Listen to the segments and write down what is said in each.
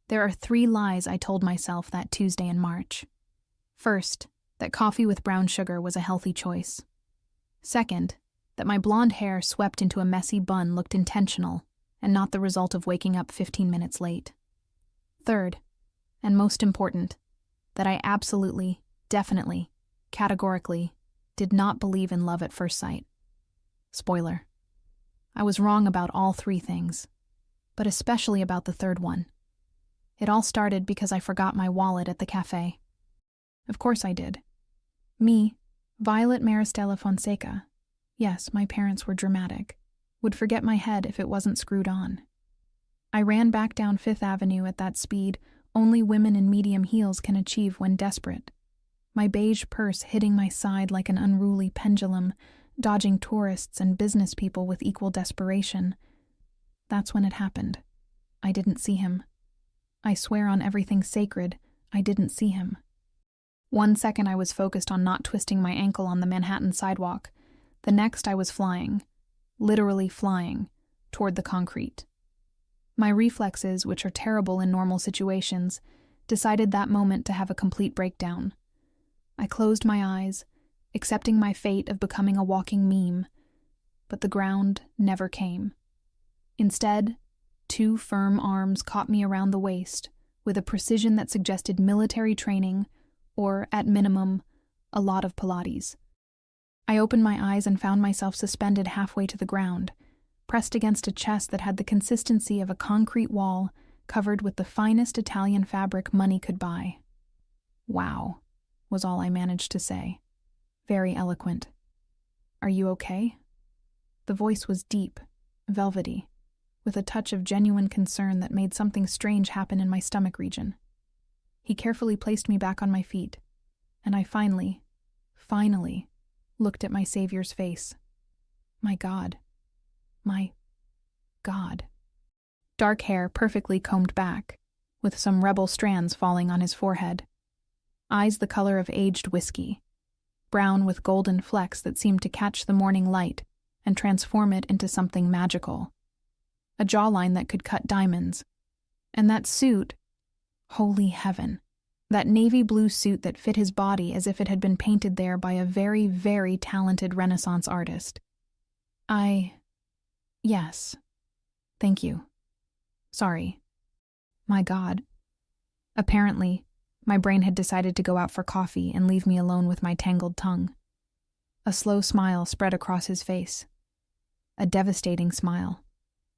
There are 3 lies I told myself that Tuesday in March. First, that coffee with brown sugar was a healthy choice. Second, that my blonde hair swept into a messy bun looked intentional and not the result of waking up 15 minutes late. Third, and most important, that I absolutely, definitely, categorically did not believe in love at first sight. Spoiler. I was wrong about all 3 things, but especially about the third one. It all started because I forgot my wallet at the cafe. Of course I did. Me, Violet Maristella Fonseca, yes, my parents were dramatic, would forget my head if it wasn't screwed on. I ran back down Fifth Avenue at that speed only women in medium heels can achieve when desperate, my beige purse hitting my side like an unruly pendulum, dodging tourists and business people with equal desperation. That's when it happened. I didn't see him. I swear on everything sacred, I didn't see him. 1 second I was focused on not twisting my ankle on the Manhattan sidewalk. The next I was flying, literally flying, toward the concrete. My reflexes, which are terrible in normal situations, decided that moment to have a complete breakdown. I closed my eyes, accepting my fate of becoming a walking meme, but the ground never came. Instead, 2 firm arms caught me around the waist with a precision that suggested military training or, at minimum, a lot of Pilates. I opened my eyes and found myself suspended halfway to the ground, pressed against a chest that had the consistency of a concrete wall covered with the finest Italian fabric money could buy. Wow, was all I managed to say. Very eloquent. Are you okay? The voice was deep, velvety, with a touch of genuine concern that made something strange happen in my stomach region. He carefully placed me back on my feet, and I finally looked at my savior's face. My God. My God. Dark hair perfectly combed back, with some rebel strands falling on his forehead. Eyes the color of aged whiskey, brown with golden flecks that seemed to catch the morning light and transform it into something magical. A jawline that could cut diamonds. And that suit, holy heaven, that navy blue suit that fit his body as if it had been painted there by a very, very talented Renaissance artist. Yes. Thank you. Sorry. My God. Apparently, my brain had decided to go out for coffee and leave me alone with my tangled tongue. A slow smile spread across his face. A devastating smile.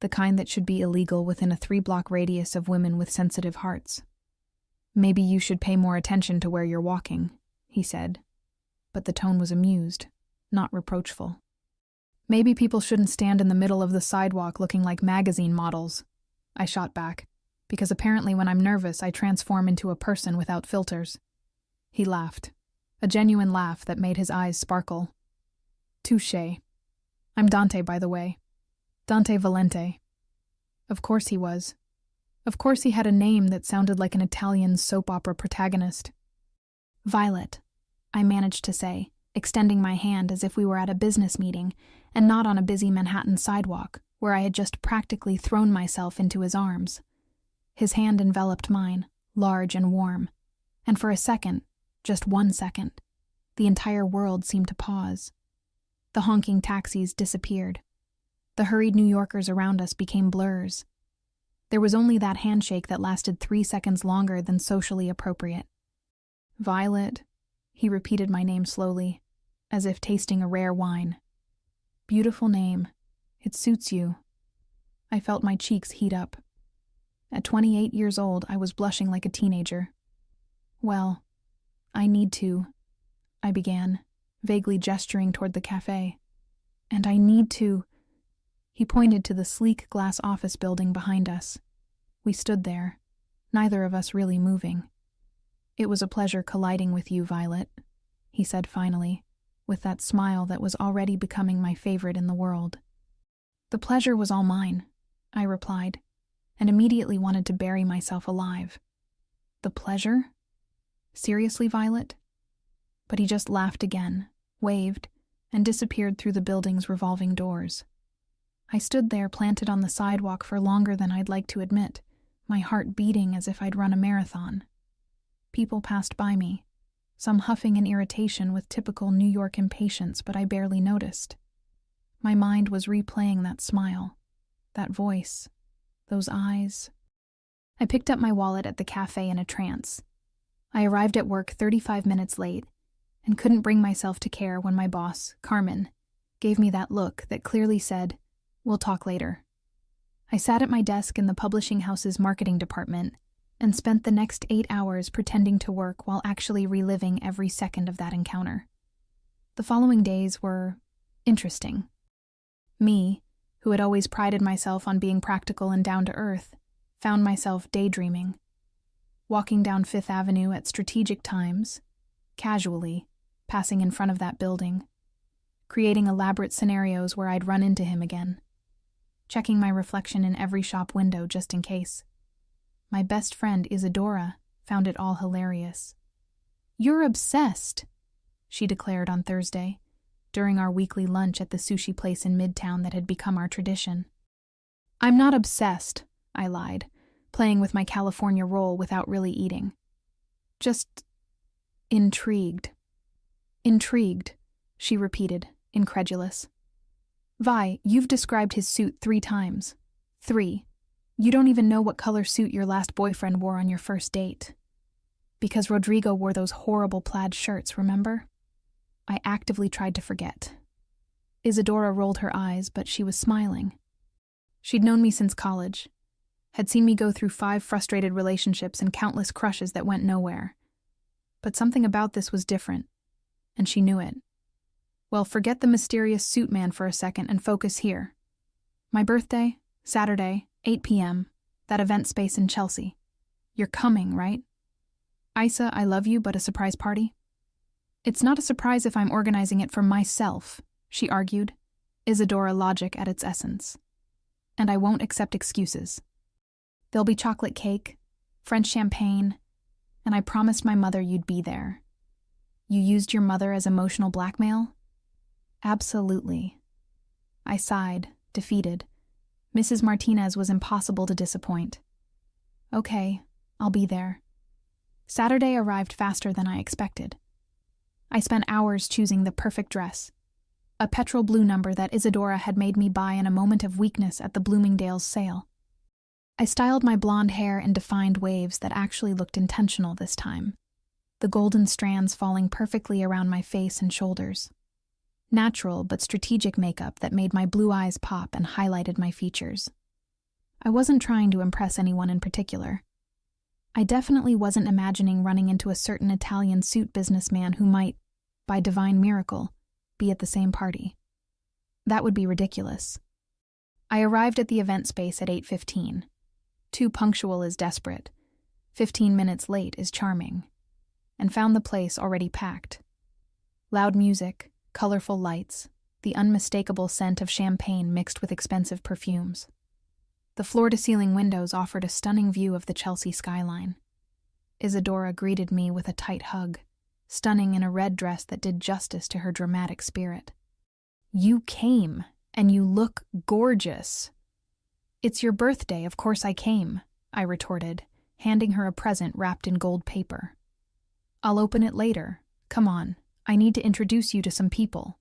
The kind that should be illegal within a 3-block radius of women with sensitive hearts. Maybe you should pay more attention to where you're walking, he said, but the tone was amused, not reproachful. Maybe people shouldn't stand in the middle of the sidewalk looking like magazine models, I shot back, because apparently when I'm nervous I transform into a person without filters. He laughed, a genuine laugh that made his eyes sparkle. Touché. I'm Dante, by the way. Dante Valente. Of course he was. Of course he had a name that sounded like an Italian soap opera protagonist. Violet, I managed to say, extending my hand as if we were at a business meeting and not on a busy Manhattan sidewalk where I had just practically thrown myself into his arms. His hand enveloped mine, large and warm, and for a second, just 1 second, the entire world seemed to pause. The honking taxis disappeared. The hurried New Yorkers around us became blurs. There was only that handshake that lasted 3 seconds longer than socially appropriate. Violet, he repeated my name slowly, as if tasting a rare wine. Beautiful name. It suits you. I felt my cheeks heat up. At 28 years old, I was blushing like a teenager. Well, I need to, I began, vaguely gesturing toward the cafe. And I need to. He pointed to the sleek glass office building behind us. We stood there, neither of us really moving. It was a pleasure colliding with you, Violet, he said finally, with that smile that was already becoming my favorite in the world. The pleasure was all mine, I replied, and immediately wanted to bury myself alive. The pleasure? Seriously, Violet? But he just laughed again, waved, and disappeared through the building's revolving doors. I stood there planted on the sidewalk for longer than I'd like to admit, my heart beating as if I'd run a marathon. People passed by me, some huffing in irritation with typical New York impatience, but I barely noticed. My mind was replaying that smile, that voice, those eyes. I picked up my wallet at the cafe in a trance. I arrived at work 35 minutes late and couldn't bring myself to care when my boss, Carmen, gave me that look that clearly said, "We'll talk later." I sat at my desk in the publishing house's marketing department and spent the next 8 hours pretending to work while actually reliving every second of that encounter. The following days were interesting. Me, who had always prided myself on being practical and down to earth, found myself daydreaming. Walking down Fifth Avenue at strategic times, casually, passing in front of that building, creating elaborate scenarios where I'd run into him again, checking my reflection in every shop window just in case. My best friend Isadora found it all hilarious. "You're obsessed," she declared on Thursday, during our weekly lunch at the sushi place in Midtown that had become our tradition. "I'm not obsessed," I lied, playing with my California roll without really eating. "Just intrigued." "Intrigued," she repeated, incredulous. "Vi, you've described his suit 3 times. 3. You don't even know what color suit your last boyfriend wore on your first date. Because Rodrigo wore those horrible plaid shirts, remember?" I actively tried to forget. Isadora rolled her eyes, but she was smiling. She'd known me since college, had seen me go through 5 frustrated relationships and countless crushes that went nowhere. But something about this was different, and she knew it. "Well, forget the mysterious suit man for a second and focus here. My birthday, Saturday, 8 p.m., that event space in Chelsea. You're coming, right? Isa, I love you, but a surprise party?" "It's not a surprise if I'm organizing it for myself," she argued, Isadora logic at its essence. "And I won't accept excuses. There'll be chocolate cake, French champagne, and I promised my mother you'd be there." "You used your mother as emotional blackmail?" "Absolutely." I sighed, defeated. Mrs. Martinez was impossible to disappoint. "Okay, I'll be there." Saturday arrived faster than I expected. I spent hours choosing the perfect dress, a petrol blue number that Isadora had made me buy in a moment of weakness at the Bloomingdale's sale. I styled my blonde hair in defined waves that actually looked intentional this time, the golden strands falling perfectly around my face and shoulders. Natural but strategic makeup that made my blue eyes pop and highlighted my features. I wasn't trying to impress anyone in particular. I definitely wasn't imagining running into a certain Italian suit businessman who might, by divine miracle, be at the same party. That would be ridiculous. I arrived at the event space at 8:15. Too punctual is desperate. 15 minutes late is charming. And found the place already packed. Loud music, colorful lights, the unmistakable scent of champagne mixed with expensive perfumes. The floor-to-ceiling windows offered a stunning view of the Chelsea skyline. Isadora greeted me with a tight hug, stunning in a red dress that did justice to her dramatic spirit. "You came, and you look gorgeous." "It's your birthday, of course I came," I retorted, handing her a present wrapped in gold paper. "I'll open it later. Come on, I need to introduce you to some people."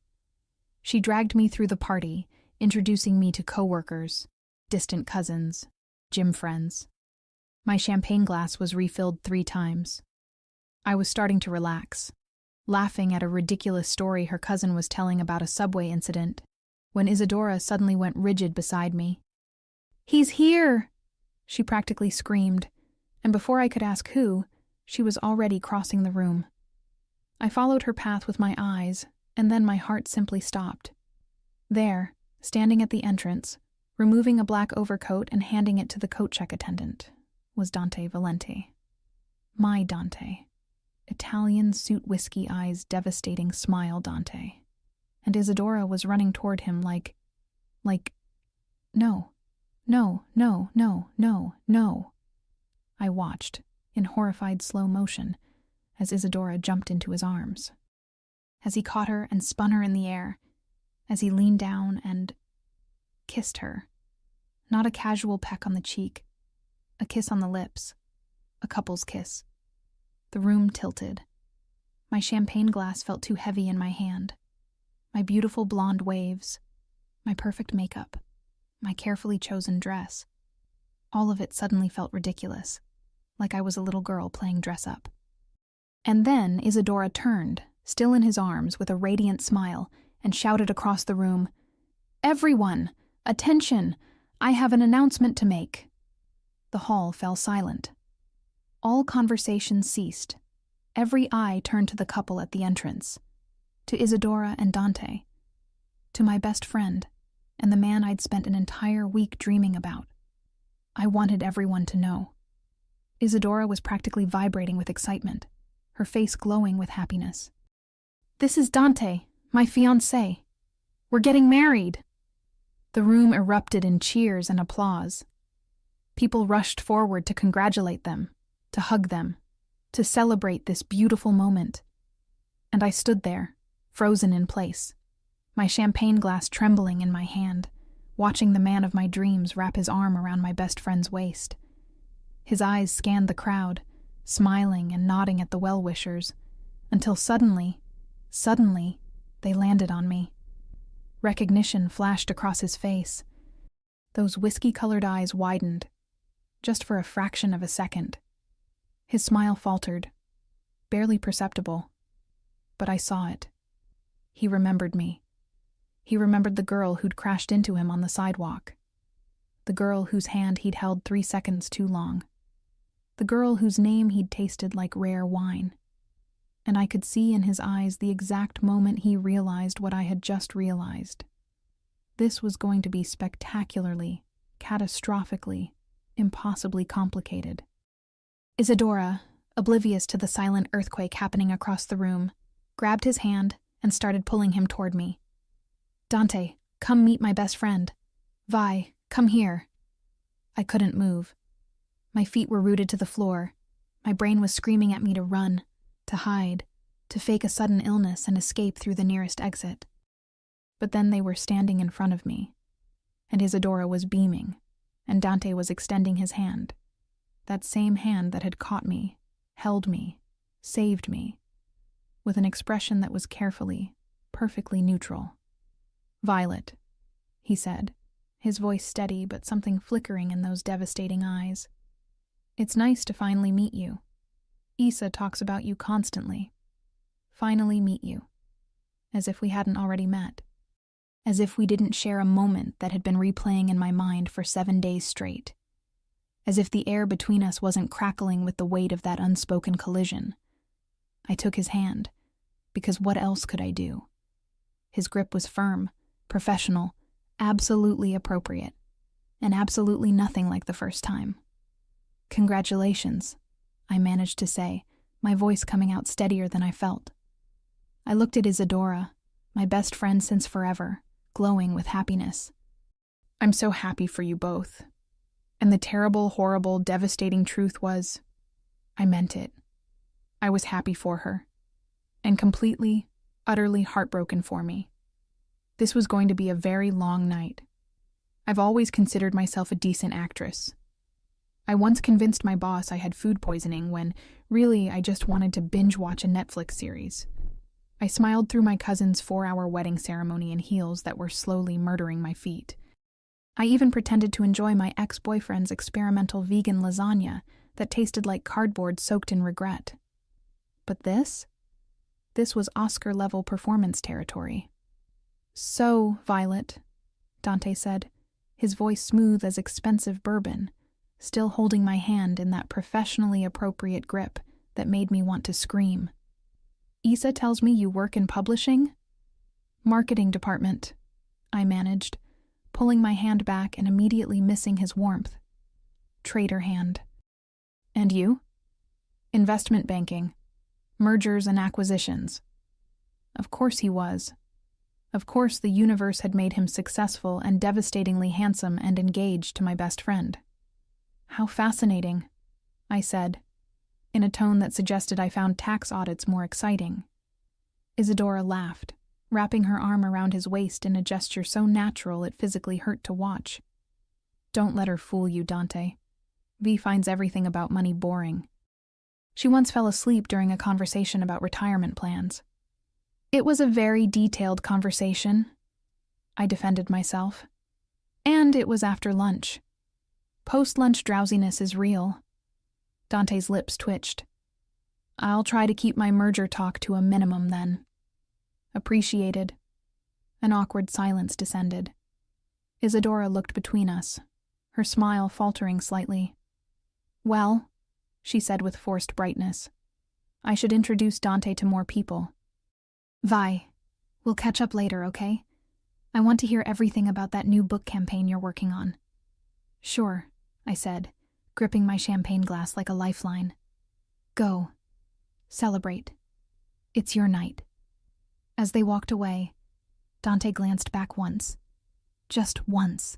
She dragged me through the party, introducing me to coworkers, distant cousins, gym friends. My champagne glass was refilled 3 times. I was starting to relax, laughing at a ridiculous story her cousin was telling about a subway incident, when Isadora suddenly went rigid beside me. "He's here!" she practically screamed, and before I could ask who, she was already crossing the room. I followed her path with my eyes, and then my heart simply stopped. There, standing at the entrance, removing a black overcoat and handing it to the coat check attendant, was Dante Valenti. My Dante. Italian suit whiskey eyes devastating smile Dante. And Isadora was running toward him like, no, no, no, no, no, no. I watched, in horrified slow motion, as Isadora jumped into his arms. As he caught her and spun her in the air, as he leaned down and kissed her. Not a casual peck on the cheek, A kiss on the lips. A couple's kiss. The room tilted. My champagne glass felt too heavy in my hand. My beautiful blonde waves. My perfect makeup. My carefully chosen dress. All of it suddenly felt ridiculous, like I was a little girl playing dress-up. And then Isadora turned, still in his arms, with a radiant smile, and shouted across the room, "Everyone! Attention! I have an announcement to make." The hall fell silent. All conversation ceased. Every eye turned to the couple at the entrance, to Isadora and Dante, to my best friend, and the man I'd spent an entire week dreaming about. I wanted everyone to know. Isadora was practically vibrating with excitement, her face glowing with happiness. "This is Dante, my fiancé. We're getting married." The room erupted in cheers and applause. People rushed forward to congratulate them, to hug them, to celebrate this beautiful moment. And I stood there, frozen in place, my champagne glass trembling in my hand, watching the man of my dreams wrap his arm around my best friend's waist. His eyes scanned the crowd, smiling and nodding at the well-wishers, until suddenly, they landed on me. Recognition flashed across his face. Those whiskey-colored eyes widened, just for a fraction of a second. His smile faltered, barely perceptible, but I saw it. He remembered me. He remembered the girl who'd crashed into him on the sidewalk. The girl whose hand he'd held 3 seconds too long. The girl whose name he'd tasted like rare wine. And I could see in his eyes the exact moment he realized what I had just realized. This was going to be spectacularly, catastrophically, impossibly complicated. Isadora, oblivious to the silent earthquake happening across the room, grabbed his hand and started pulling him toward me. "Dante, come meet my best friend. Vi, come here." I couldn't move. My feet were rooted to the floor. My brain was screaming at me to run, to hide, to fake a sudden illness and escape through the nearest exit. But then they were standing in front of me, and Isadora was beaming, and Dante was extending his hand. That same hand that had caught me, held me, saved me, with an expression that was carefully, perfectly neutral. "Violet," he said, his voice steady but something flickering in those devastating eyes. "It's nice to finally meet you. Isa talks about you constantly. Finally meet you. As if we hadn't already met. As if we didn't share a moment that had been replaying in my mind for 7 days straight. As if the air between us wasn't crackling with the weight of that unspoken collision. I took his hand, because what else could I do? His grip was firm, professional, absolutely appropriate, and absolutely nothing like the first time. "Congratulations," I managed to say, my voice coming out steadier than I felt. I looked at Isadora, my best friend since forever, glowing with happiness. "I'm so happy for you both." And the terrible, horrible, devastating truth was, I meant it. I was happy for her. And completely, utterly heartbroken for me. This was going to be a very long night. I've always considered myself a decent actress. I once convinced my boss I had food poisoning when, really, I just wanted to binge-watch a Netflix series. I smiled through my cousin's 4-hour wedding ceremony in heels that were slowly murdering my feet. I even pretended to enjoy my ex-boyfriend's experimental vegan lasagna that tasted like cardboard soaked in regret. But this was Oscar-level performance territory. "So, Violet," Dante said, his voice smooth as expensive bourbon, still holding my hand in that professionally appropriate grip that made me want to scream. "Isa tells me you work in publishing?" "Marketing department," I managed, pulling my hand back and immediately missing his warmth. Traitor hand. "And you?" "Investment banking. Mergers and acquisitions." Of course he was. Of course the universe had made him successful and devastatingly handsome and engaged to my best friend. "How fascinating," I said, in a tone that suggested I found tax audits more exciting. Isadora laughed, wrapping her arm around his waist in a gesture so natural it physically hurt to watch. "Don't let her fool you, Dante. V finds everything about money boring. She once fell asleep during a conversation about retirement plans. It was a very detailed conversation, I defended myself. And it was after lunch. Post-lunch drowsiness is real. Dante's lips twitched. I'll try to keep my merger talk to a minimum then. Appreciated. An awkward silence descended. Isadora looked between us, her smile faltering slightly. Well, she said with forced brightness, I should introduce Dante to more people. Vi, we'll catch up later, okay? I want to hear everything about that new book campaign you're working on. Sure, I said, gripping my champagne glass like a lifeline. Go. Celebrate. It's your night. As they walked away, Dante glanced back once. Just once.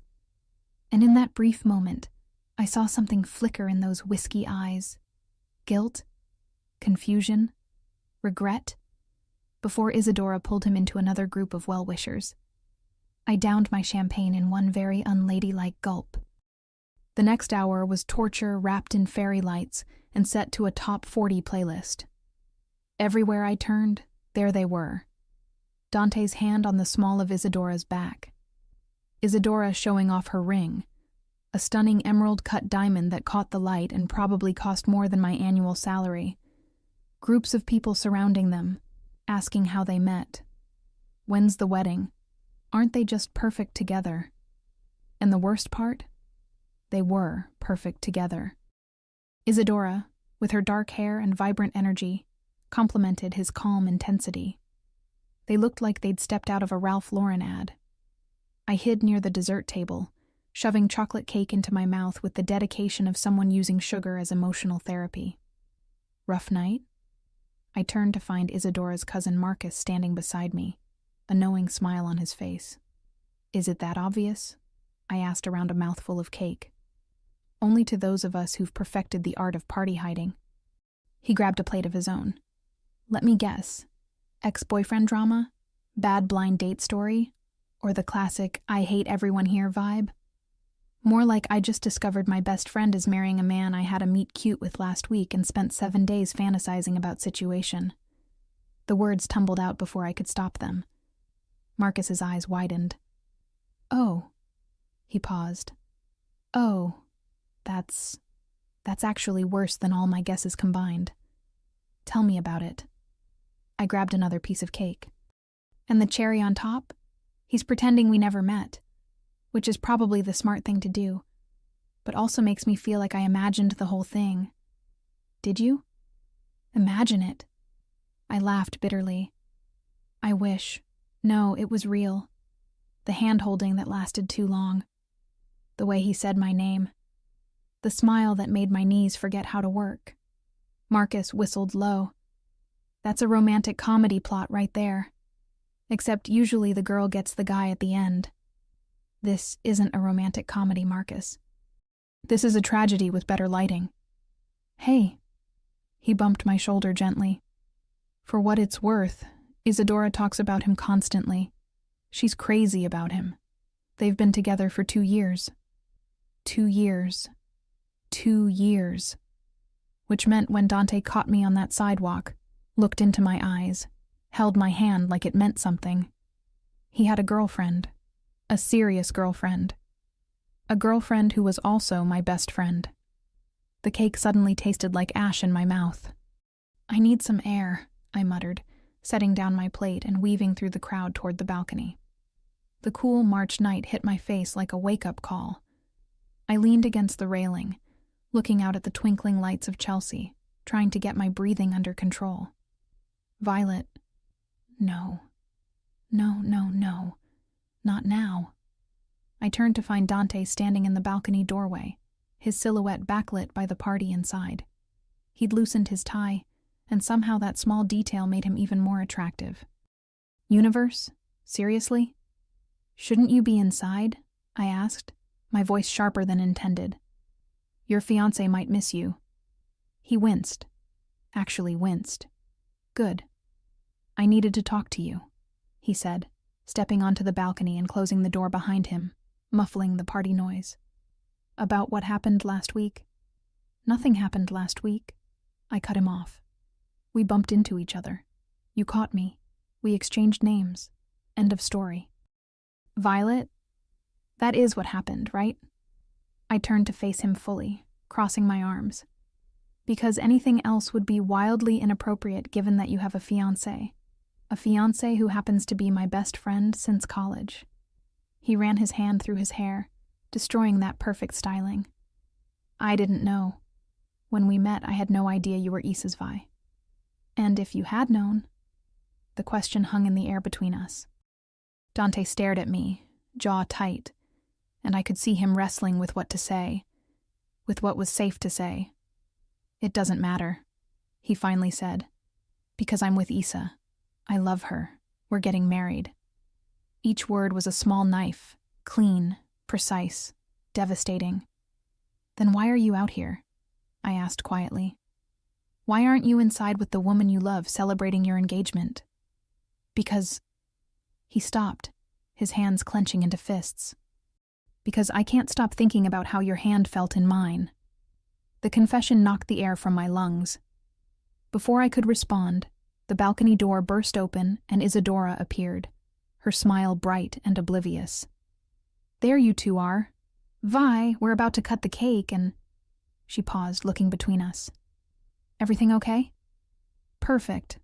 And in that brief moment, I saw something flicker in those whiskey eyes. Guilt? Confusion? Regret? Before Isadora pulled him into another group of well-wishers. I downed my champagne in one very unladylike gulp. The next hour was torture wrapped in fairy lights and set to a top 40 playlist. Everywhere I turned, there they were. Dante's hand on the small of Isadora's back. Isadora showing off her ring, a stunning emerald-cut diamond that caught the light and probably cost more than my annual salary. Groups of people surrounding them, asking how they met. When's the wedding? Aren't they just perfect together? And the worst part? They were perfect together. Isadora, with her dark hair and vibrant energy, complemented his calm intensity. They looked like they'd stepped out of a Ralph Lauren ad. I hid near the dessert table, shoving chocolate cake into my mouth with the dedication of someone using sugar as emotional therapy. Rough night? I turned to find Isadora's cousin Marcus standing beside me, a knowing smile on his face. Is it that obvious? I asked around a mouthful of cake. Only to those of us who've perfected the art of party hiding. He grabbed a plate of his own. Let me guess. Ex-boyfriend drama? Bad blind date story? Or the classic I hate everyone here vibe? More like I just discovered my best friend is marrying a man I had a meet cute with last week and spent 7 days fantasizing about situation. The words tumbled out before I could stop them. Marcus's eyes widened. Oh. He paused. Oh. That's actually worse than all my guesses combined. Tell me about it. I grabbed another piece of cake. And the cherry on top? He's pretending we never met, which is probably the smart thing to do, but also makes me feel like I imagined the whole thing. Did you? Imagine it. I laughed bitterly. I wish. No, it was real. The hand-holding that lasted too long. The way he said my name. The smile that made my knees forget how to work. Marcus whistled low. That's a romantic comedy plot right there. Except usually the girl gets the guy at the end. This isn't a romantic comedy, Marcus. This is a tragedy with better lighting. Hey. He bumped my shoulder gently. For what it's worth, Isadora talks about him constantly. She's crazy about him. They've been together for 2 years. 2 years. 2 years. Which meant when Dante caught me on that sidewalk, looked into my eyes, held my hand like it meant something. He had a girlfriend. A serious girlfriend. A girlfriend who was also my best friend. The cake suddenly tasted like ash in my mouth. I need some air, I muttered, setting down my plate and weaving through the crowd toward the balcony. The cool March night hit my face like a wake-up call. I leaned against the railing, looking out at the twinkling lights of Chelsea, trying to get my breathing under control. Violet. No. No, no, no. Not now. I turned to find Dante standing in the balcony doorway, his silhouette backlit by the party inside. He'd loosened his tie, and somehow that small detail made him even more attractive. Universe? Seriously? Shouldn't you be inside? I asked, my voice sharper than intended. Your fiancé might miss you. He winced. Actually winced. Good. I needed to talk to you, he said, stepping onto the balcony and closing the door behind him, muffling the party noise. About what happened last week? Nothing happened last week. I cut him off. We bumped into each other. You caught me. We exchanged names. End of story. Violet? That is what happened, right? I turned to face him fully, crossing my arms. Because anything else would be wildly inappropriate given that you have a fiancé. A fiancé who happens to be my best friend since college. He ran his hand through his hair, destroying that perfect styling. I didn't know. When we met, I had no idea you were Issa's Vi. And if you had known... The question hung in the air between us. Dante stared at me, jaw tight, and I could see him wrestling with what to say, with what was safe to say. It doesn't matter, he finally said, because I'm with Issa. I love her. We're getting married. Each word was a small knife, clean, precise, devastating. Then why are you out here? I asked quietly. Why aren't you inside with the woman you love celebrating your engagement? Because... He stopped, his hands clenching into fists. Because I can't stop thinking about how your hand felt in mine. The confession knocked the air from my lungs. Before I could respond, the balcony door burst open and Isadora appeared, her smile bright and oblivious. There you two are. Vi, we're about to cut the cake and... She paused, looking between us. Everything okay? Perfect,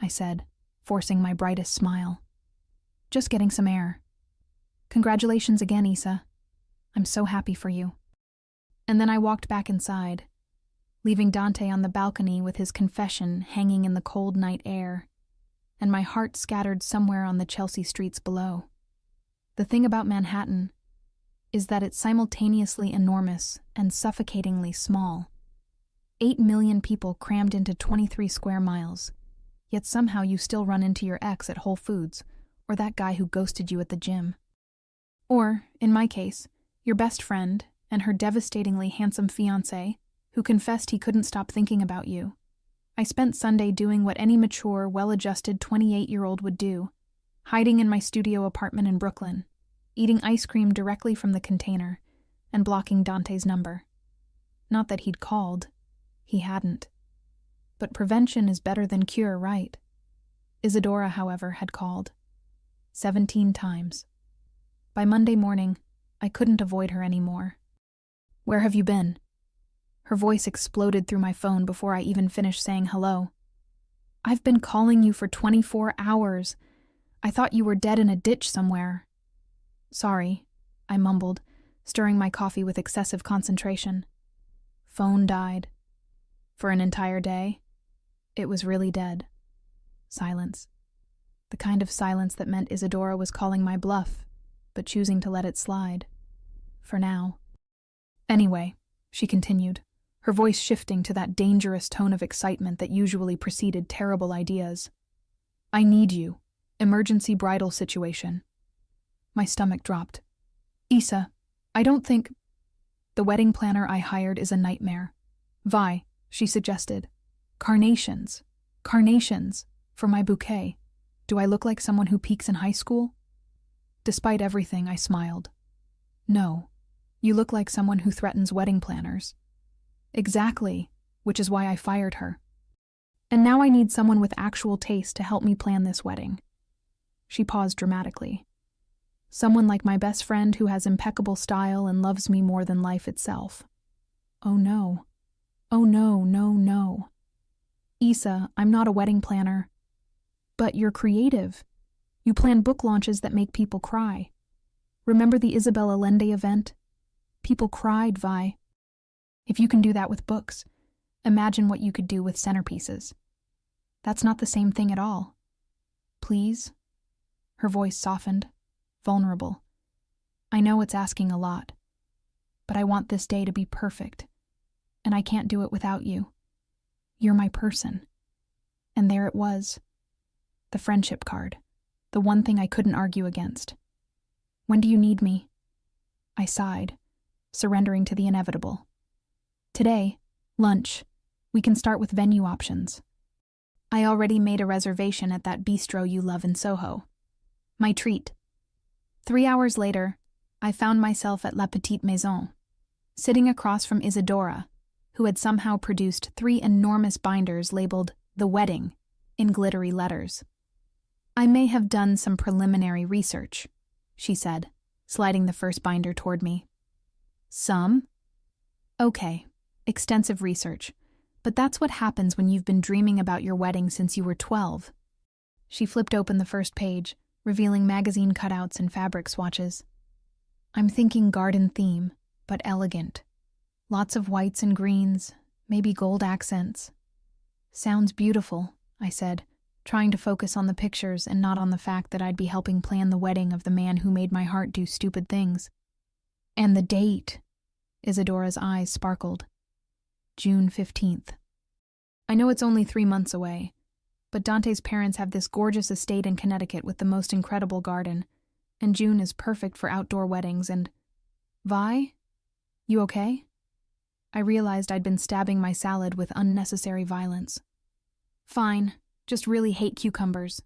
I said, forcing my brightest smile. Just getting some air. Congratulations again, Issa. I'm so happy for you. And then I walked back inside, leaving Dante on the balcony with his confession hanging in the cold night air, and my heart scattered somewhere on the Chelsea streets below. The thing about Manhattan is that it's simultaneously enormous and suffocatingly small. 8 million people crammed into 23 square miles, yet somehow you still run into your ex at Whole Foods, or that guy who ghosted you at the gym. Or, in my case, your best friend and her devastatingly handsome fiancé, who confessed he couldn't stop thinking about you. I spent Sunday doing what any mature, well-adjusted 28-year-old would do, hiding in my studio apartment in Brooklyn, eating ice cream directly from the container, and blocking Dante's number. Not that he'd called. He hadn't. But prevention is better than cure, right? Isadora, however, had called. 17 times. By Monday morning, I couldn't avoid her anymore. Where have you been? Her voice exploded through my phone before I even finished saying hello. I've been calling you for 24 hours. I thought you were dead in a ditch somewhere. Sorry, I mumbled, stirring my coffee with excessive concentration. Phone died. For an entire day, it was really dead. Silence. The kind of silence that meant Isadora was calling my bluff, but choosing to let it slide. For now. Anyway, she continued, her voice shifting to that dangerous tone of excitement that usually preceded terrible ideas. I need you. Emergency bridal situation. My stomach dropped. Issa, I don't think... The wedding planner I hired is a nightmare. Vi, she suggested. Carnations. Carnations. For my bouquet. Do I look like someone who peaks in high school? Despite everything, I smiled. No, you look like someone who threatens wedding planners. Exactly, which is why I fired her. And now I need someone with actual taste to help me plan this wedding. She paused dramatically. Someone like my best friend who has impeccable style and loves me more than life itself. Oh no. Oh no, no, no. Issa, I'm not a wedding planner. But you're creative. You plan book launches that make people cry. Remember the Isabel Allende event? People cried, Vi. If you can do that with books, imagine what you could do with centerpieces. That's not the same thing at all. Please? Her voice softened, vulnerable. I know it's asking a lot, but I want this day to be perfect, and I can't do it without you. You're my person. And there it was. The friendship card, the one thing I couldn't argue against. When do you need me? I sighed, surrendering to the inevitable. Today, lunch. We can start with venue options. I already made a reservation at that bistro you love in Soho. My treat. 3 hours later, I found myself at La Petite Maison, sitting across from Isadora, who had somehow produced 3 enormous binders labeled "The Wedding" in glittery letters. "I may have done some preliminary research," she said, sliding the first binder toward me. "Some? Okay, extensive research. But that's what happens when you've been dreaming about your wedding since you were 12. She flipped open the first page, revealing magazine cutouts and fabric swatches. "I'm thinking garden theme, but elegant. Lots of whites and greens, maybe gold accents." "Sounds beautiful," I said, trying to focus on the pictures and not on the fact that I'd be helping plan the wedding of the man who made my heart do stupid things. "And the date," Isadora's eyes sparkled. "June 15th. I know it's only 3 months away, but Dante's parents have this gorgeous estate in Connecticut with the most incredible garden, and June is perfect for outdoor weddings and— Vi? You okay?" I realized I'd been stabbing my salad with unnecessary violence. "Fine, just really hate cucumbers."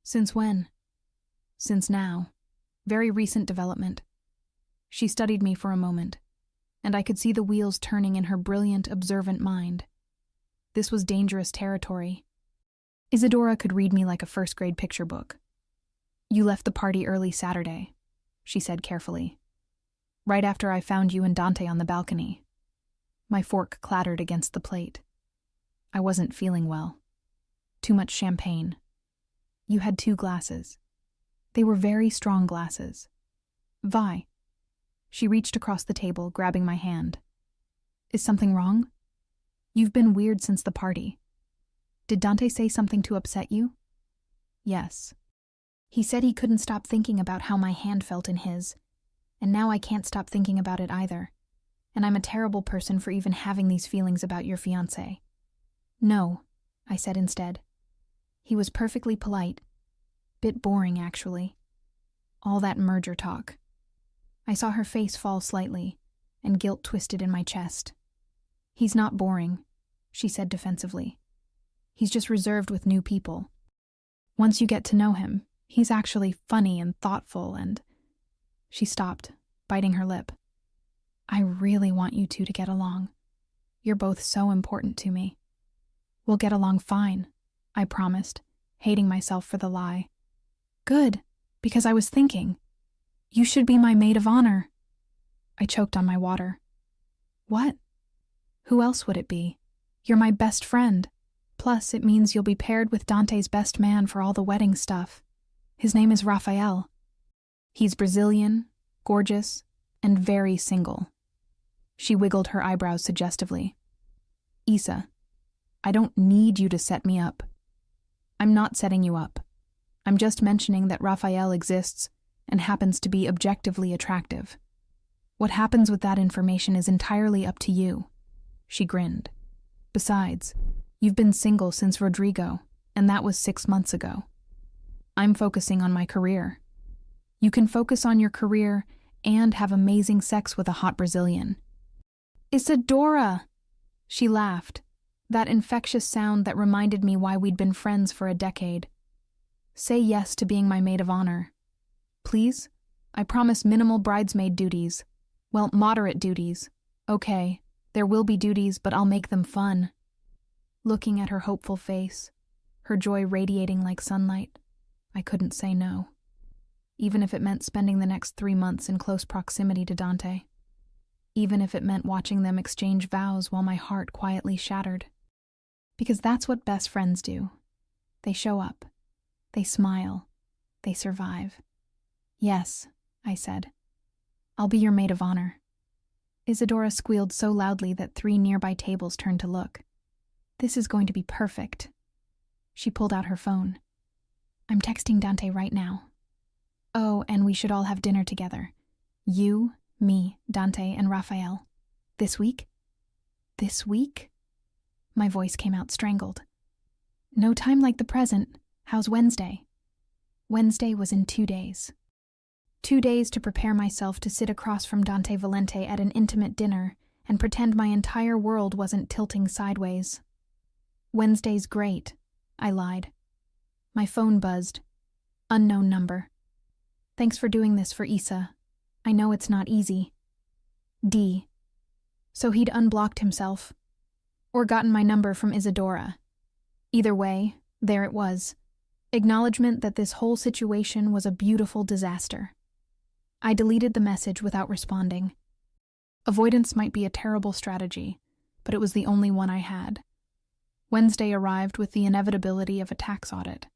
"Since when?" "Since now. Very recent development." She studied me for a moment, and I could see the wheels turning in her brilliant, observant mind. This was dangerous territory. Isadora could read me like a first-grade picture book. "You left the party early Saturday," she said carefully. "Right after I found you and Dante on the balcony." My fork clattered against the plate. I wasn't feeling well. Too much champagne. "You had 2 glasses. They were very strong glasses." "Vi." She reached across the table, grabbing my hand. "Is something wrong? You've been weird since the party. Did Dante say something to upset you?" "Yes. He said he couldn't stop thinking about how my hand felt in his, and now I can't stop thinking about it either. And I'm a terrible person for even having these feelings about your fiancé." "No," I said instead. "He was perfectly polite. Bit boring, actually. All that merger talk." I saw her face fall slightly, and guilt twisted in my chest. "He's not boring," she said defensively. "He's just reserved with new people. Once you get to know him, he's actually funny and thoughtful and—" She stopped, biting her lip. "I really want you two to get along. You're both so important to me." "We'll get along fine," I promised, hating myself for the lie. "Good, because I was thinking. You should be my maid of honor." I choked on my water. "What? Who else would it be? You're my best friend. Plus, it means you'll be paired with Dante's best man for all the wedding stuff. His name is Raphael. He's Brazilian, gorgeous, and very single." She wiggled her eyebrows suggestively. "Issa, I don't need you to set me up." "I'm not setting you up. I'm just mentioning that Raphael exists and happens to be objectively attractive. What happens with that information is entirely up to you." She grinned. "Besides, you've been single since Rodrigo, and that was 6 months ago. I'm focusing on my career. You can focus on your career and have amazing sex with a hot Brazilian." "Isadora!" She laughed, that infectious sound that reminded me why we'd been friends for a decade. "Say yes to being my maid of honor. Please? I promise minimal bridesmaid duties. Well, moderate duties. Okay, there will be duties, but I'll make them fun." Looking at her hopeful face, her joy radiating like sunlight, I couldn't say no. Even if it meant spending the next 3 months in close proximity to Dante. Even if it meant watching them exchange vows while my heart quietly shattered. Because that's what best friends do. They show up. They smile. They survive. "Yes," I said. "I'll be your maid of honor." Isadora squealed so loudly that 3 nearby tables turned to look. "This is going to be perfect." She pulled out her phone. "I'm texting Dante right now. Oh, and we should all have dinner together. You, me, Dante, and Raphael. This week?" "This week?" My voice came out strangled. "No time like the present. How's Wednesday?" Wednesday was in 2 days. 2 days to prepare myself to sit across from Dante Valente at an intimate dinner and pretend my entire world wasn't tilting sideways. "Wednesday's great," I lied. My phone buzzed. Unknown number. "Thanks for doing this for Issa. I know it's not easy. D." So he'd unblocked himself, or gotten my number from Isadora. Either way, there it was. Acknowledgement that this whole situation was a beautiful disaster. I deleted the message without responding. Avoidance might be a terrible strategy, but it was the only one I had. Wednesday arrived with the inevitability of a tax audit.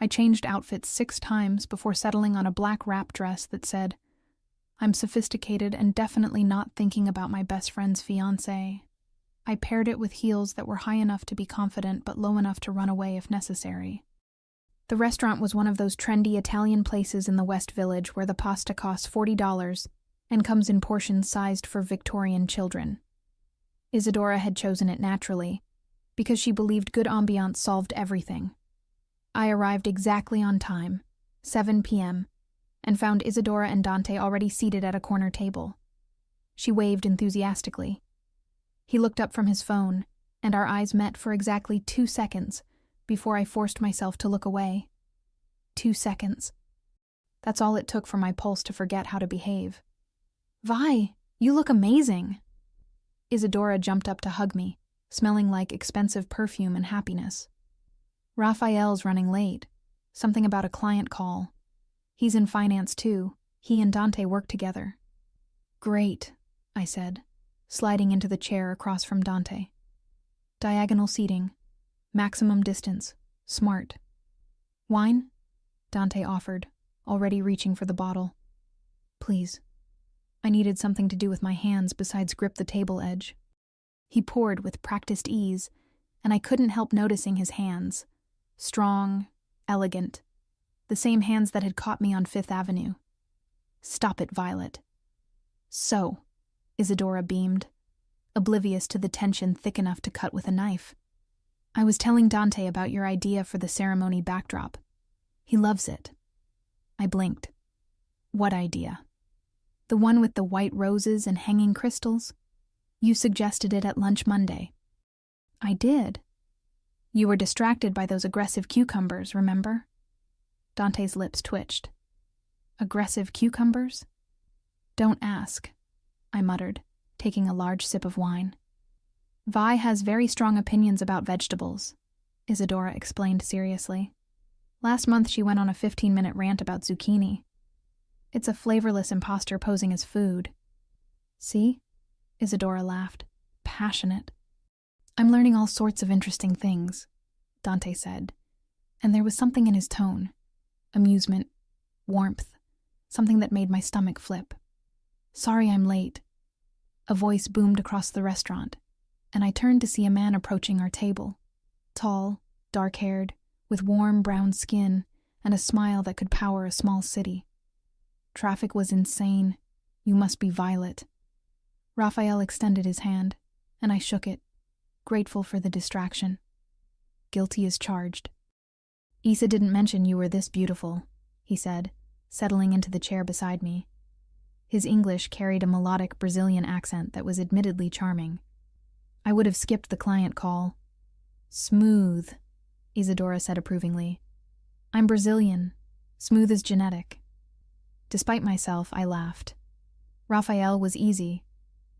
I changed outfits 6 times before settling on a black wrap dress that said, "I'm sophisticated and definitely not thinking about my best friend's fiancé." I paired it with heels that were high enough to be confident but low enough to run away if necessary. The restaurant was one of those trendy Italian places in the West Village where the pasta costs $40 and comes in portions sized for Victorian children. Isadora had chosen it naturally, because she believed good ambiance solved everything. I arrived exactly on time, 7 p.m., and found Isadora and Dante already seated at a corner table. She waved enthusiastically. He looked up from his phone, and our eyes met for exactly 2 seconds before I forced myself to look away. 2 seconds. That's all it took for my pulse to forget how to behave. "Vi, you look amazing." Isadora jumped up to hug me, smelling like expensive perfume and happiness. "Raphael's running late. Something about a client call. He's in finance too. He and Dante work together." "Great," I said, sliding into the chair across from Dante. Diagonal seating. Maximum distance. Smart. "Wine?" Dante offered, already reaching for the bottle. "Please." I needed something to do with my hands besides grip the table edge. He poured with practiced ease, and I couldn't help noticing his hands. Strong, elegant. The same hands that had caught me on 5th Avenue. "Stop it, Violet." "So," Isadora beamed, oblivious to the tension thick enough to cut with a knife. "I was telling Dante about your idea for the ceremony backdrop. He loves it." I blinked. "What idea?" "The one with the white roses and hanging crystals? You suggested it at lunch Monday." "I did." "You were distracted by those aggressive cucumbers, remember?" Dante's lips twitched. "Aggressive cucumbers?" "Don't ask," I muttered, taking a large sip of wine. "Vi has very strong opinions about vegetables," Isadora explained seriously. "Last month she went on a 15-minute rant about zucchini. It's a flavorless imposter posing as food." "See?" Isadora laughed. "Passionate." "I'm learning all sorts of interesting things," Dante said, and there was something in his tone. Amusement, warmth, something that made my stomach flip. "Sorry I'm late." A voice boomed across the restaurant, and I turned to see a man approaching our table. Tall, dark-haired, with warm brown skin and a smile that could power a small city. "Traffic was insane. You must be Violet." Raphael extended his hand, and I shook it, grateful for the distraction. "Guilty as charged." "Isa didn't mention you were this beautiful," he said, settling into the chair beside me. His English carried a melodic Brazilian accent that was admittedly charming. I would have skipped the client call. "Smooth," Isadora said approvingly. "I'm Brazilian. Smooth is genetic." Despite myself, I laughed. Raphael was easy,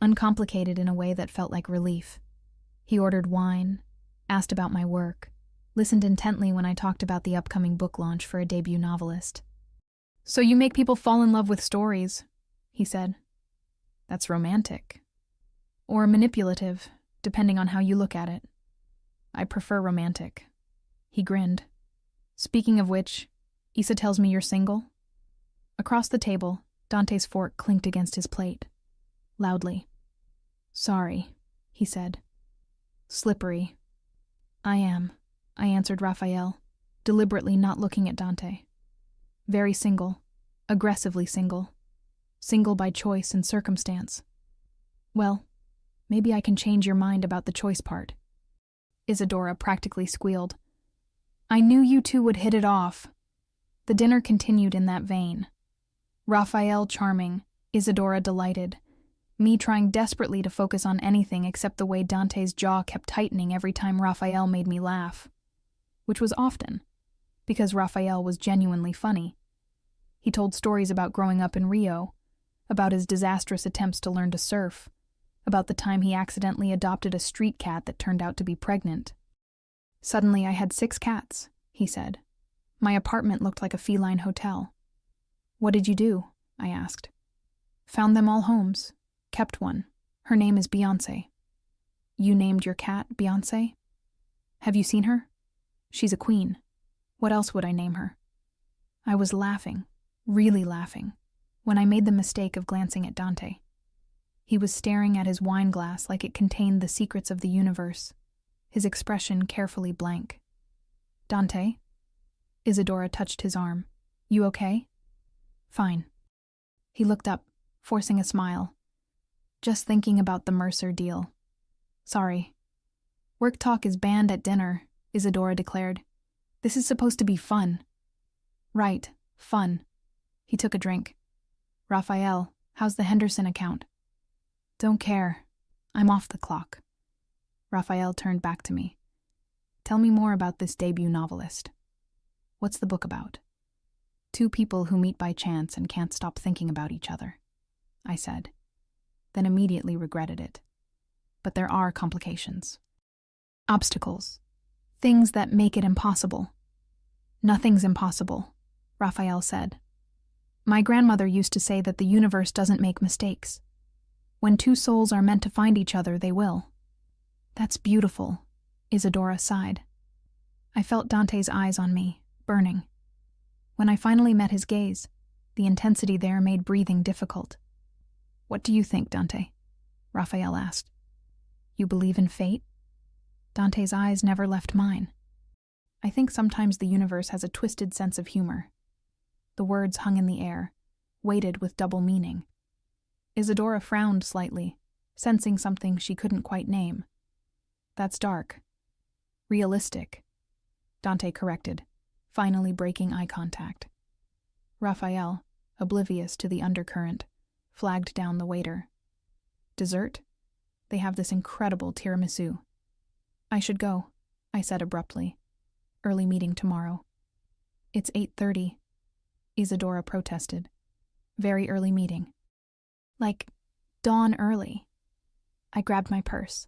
uncomplicated in a way that felt like relief. He ordered wine, asked about my work, listened intently when I talked about the upcoming book launch for a debut novelist. "So you make people fall in love with stories," he said. "That's romantic. Or manipulative, depending on how you look at it." "I prefer romantic." He grinned. "Speaking of which, Isa tells me you're single?" Across the table, Dante's fork clinked against his plate. Loudly. "Sorry," he said. "Slippery." "I am," I answered Raphael, deliberately not looking at Dante. "Very single. Aggressively single. Single by choice and circumstance." "Well, maybe I can change your mind about the choice part." Isadora practically squealed. "I knew you two would hit it off." The dinner continued in that vein. Raphael charming, Isadora delighted, me trying desperately to focus on anything except the way Dante's jaw kept tightening every time Raphael made me laugh. Which was often, because Raphael was genuinely funny. He told stories about growing up in Rio, about his disastrous attempts to learn to surf, about the time he accidentally adopted a street cat that turned out to be pregnant. Suddenly I had 6 cats, he said. My apartment looked like a feline hotel. What did you do? I asked. Found them all homes. Kept one. Her name is Beyoncé. You named your cat Beyoncé? Have you seen her? She's a queen. What else would I name her? I was laughing, really laughing, when I made the mistake of glancing at Dante. He was staring at his wine glass like it contained the secrets of the universe, his expression carefully blank. Dante? Isadora touched his arm. You okay? Fine. He looked up, forcing a smile. Just thinking about the Mercer deal. Sorry. Work talk is banned at dinner, Isadora declared. This is supposed to be fun. Right, fun. He took a drink. Raphael, how's the Henderson account? Don't care. I'm off the clock. Raphael turned back to me. Tell me more about this debut novelist. What's the book about? 2 people who meet by chance and can't stop thinking about each other, I said, then immediately regretted it. But there are complications. Obstacles. Things that make it impossible. Nothing's impossible, Raphael said. My grandmother used to say that the universe doesn't make mistakes. When 2 souls are meant to find each other, they will. That's beautiful, Isadora sighed. I felt Dante's eyes on me, burning. When I finally met his gaze, the intensity there made breathing difficult. What do you think, Dante? Raphael asked. You believe in fate? Dante's eyes never left mine. I think sometimes the universe has a twisted sense of humor. The words hung in the air, weighted with double meaning. Isadora frowned slightly, sensing something she couldn't quite name. That's dark. Realistic, Dante corrected, finally breaking eye contact. Raphael, oblivious to the undercurrent, flagged down the waiter. Dessert? They have this incredible tiramisu. I should go, I said abruptly. Early meeting tomorrow. It's 8:30, Isadora protested. Very early meeting. Like, dawn early. I grabbed my purse.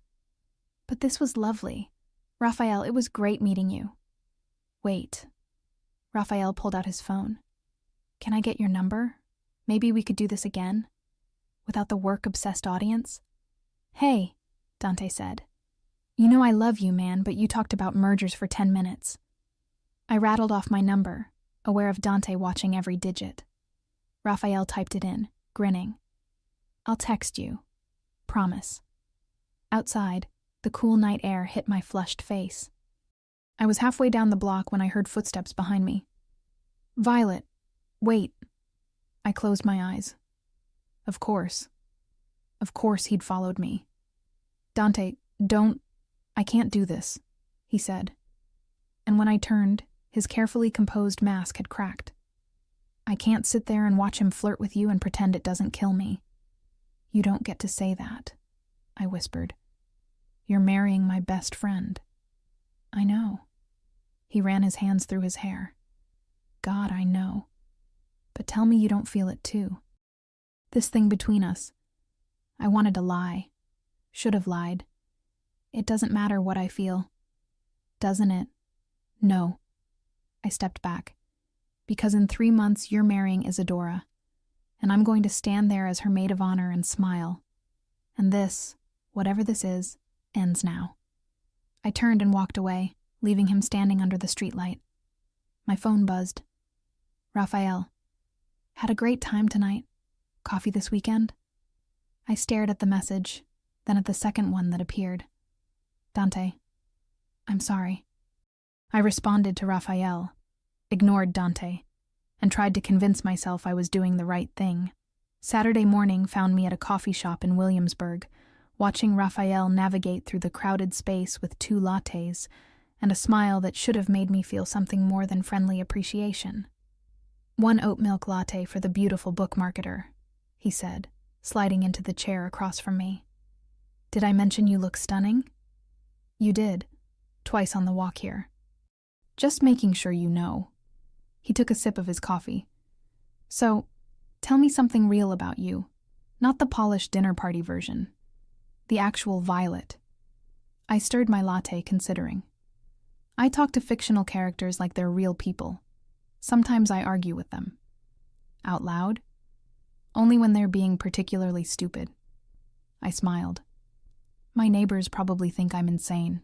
But this was lovely. Raphael, it was great meeting you. Wait. Raphael pulled out his phone. Can I get your number? Maybe we could do this again? Without the work-obsessed audience? Hey, Dante said. You know I love you, man, but you talked about mergers for 10 minutes. I rattled off my number, aware of Dante watching every digit. Raphael typed it in, grinning. I'll text you. Promise. Outside, the cool night air hit my flushed face. I was halfway down the block when I heard footsteps behind me. Violet, wait. I closed my eyes. Of course. Of course he'd followed me. Dante, I can't do this, he said. And when I turned, his carefully composed mask had cracked. I can't sit there and watch him flirt with you and pretend it doesn't kill me. You don't get to say that, I whispered. You're marrying my best friend. I know. He ran his hands through his hair. God, I know. But tell me you don't feel it too. This thing between us. I wanted to lie. Should have lied. It doesn't matter what I feel. Doesn't it? No. I stepped back. Because in 3 months you're marrying Isadora, and I'm going to stand there as her maid of honor and smile. And this, whatever this is, ends now. I turned and walked away, leaving him standing under the streetlight. My phone buzzed. Raphael. Had a great time tonight. Coffee this weekend? I stared at the message, then at the second one that appeared. Dante. I'm sorry. I responded to Raphael, ignored Dante, and tried to convince myself I was doing the right thing. Saturday morning found me at a coffee shop in Williamsburg, watching Raphael navigate through the crowded space with 2 lattes and a smile that should have made me feel something more than friendly appreciation. 1 oat milk latte for the beautiful book marketer, he said, sliding into the chair across from me. Did I mention you look stunning? You did, twice on the walk here. Just making sure you know. He took a sip of his coffee. So, tell me something real about you, not the polished dinner party version. The actual Violet. I stirred my latte, considering. I talk to fictional characters like they're real people. Sometimes I argue with them. Out loud? Only when they're being particularly stupid. I smiled. My neighbors probably think I'm insane.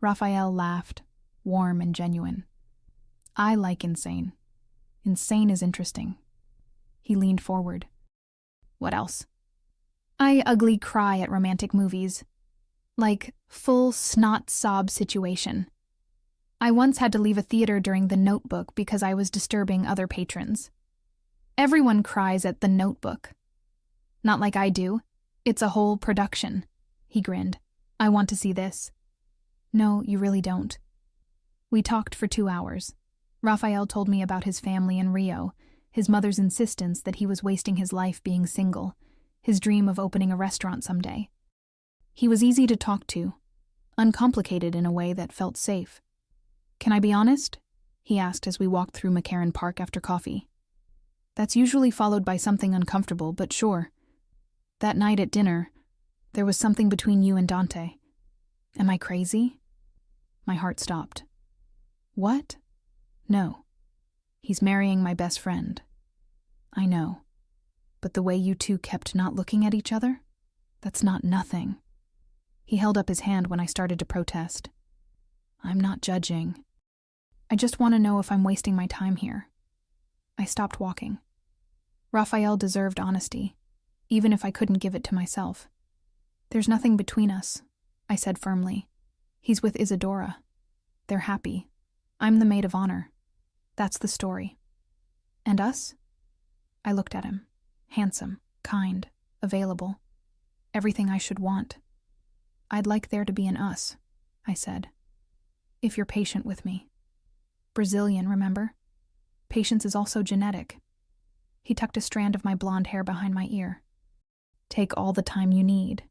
Raphael laughed, warm and genuine. I like insane. Insane is interesting. He leaned forward. What else? I ugly cry at romantic movies. Like, full snot sob situation. I once had to leave a theater during The Notebook because I was disturbing other patrons. Everyone cries at The Notebook. Not like I do. It's a whole production. He grinned. I want to see this. No, you really don't. We talked for 2 hours. Raphael told me about his family in Rio, his mother's insistence that he was wasting his life being single, his dream of opening a restaurant someday. He was easy to talk to, uncomplicated in a way that felt safe. Can I be honest? He asked as we walked through McCarran Park after coffee. That's usually followed by something uncomfortable, but sure. That night at dinner, there was something between you and Dante. Am I crazy? My heart stopped. What? No. He's marrying my best friend. I know. But the way you two kept not looking at each other? That's not nothing. He held up his hand when I started to protest. I'm not judging. I just want to know if I'm wasting my time here. I stopped walking. Raphael deserved honesty, even if I couldn't give it to myself. There's nothing between us, I said firmly. He's with Isadora. They're happy. I'm the maid of honor. That's the story. And us? I looked at him. Handsome, kind, available. Everything I should want. I'd like there to be an us, I said. If you're patient with me. Brazilian, remember? Patience is also genetic. He tucked a strand of my blonde hair behind my ear. Take all the time you need.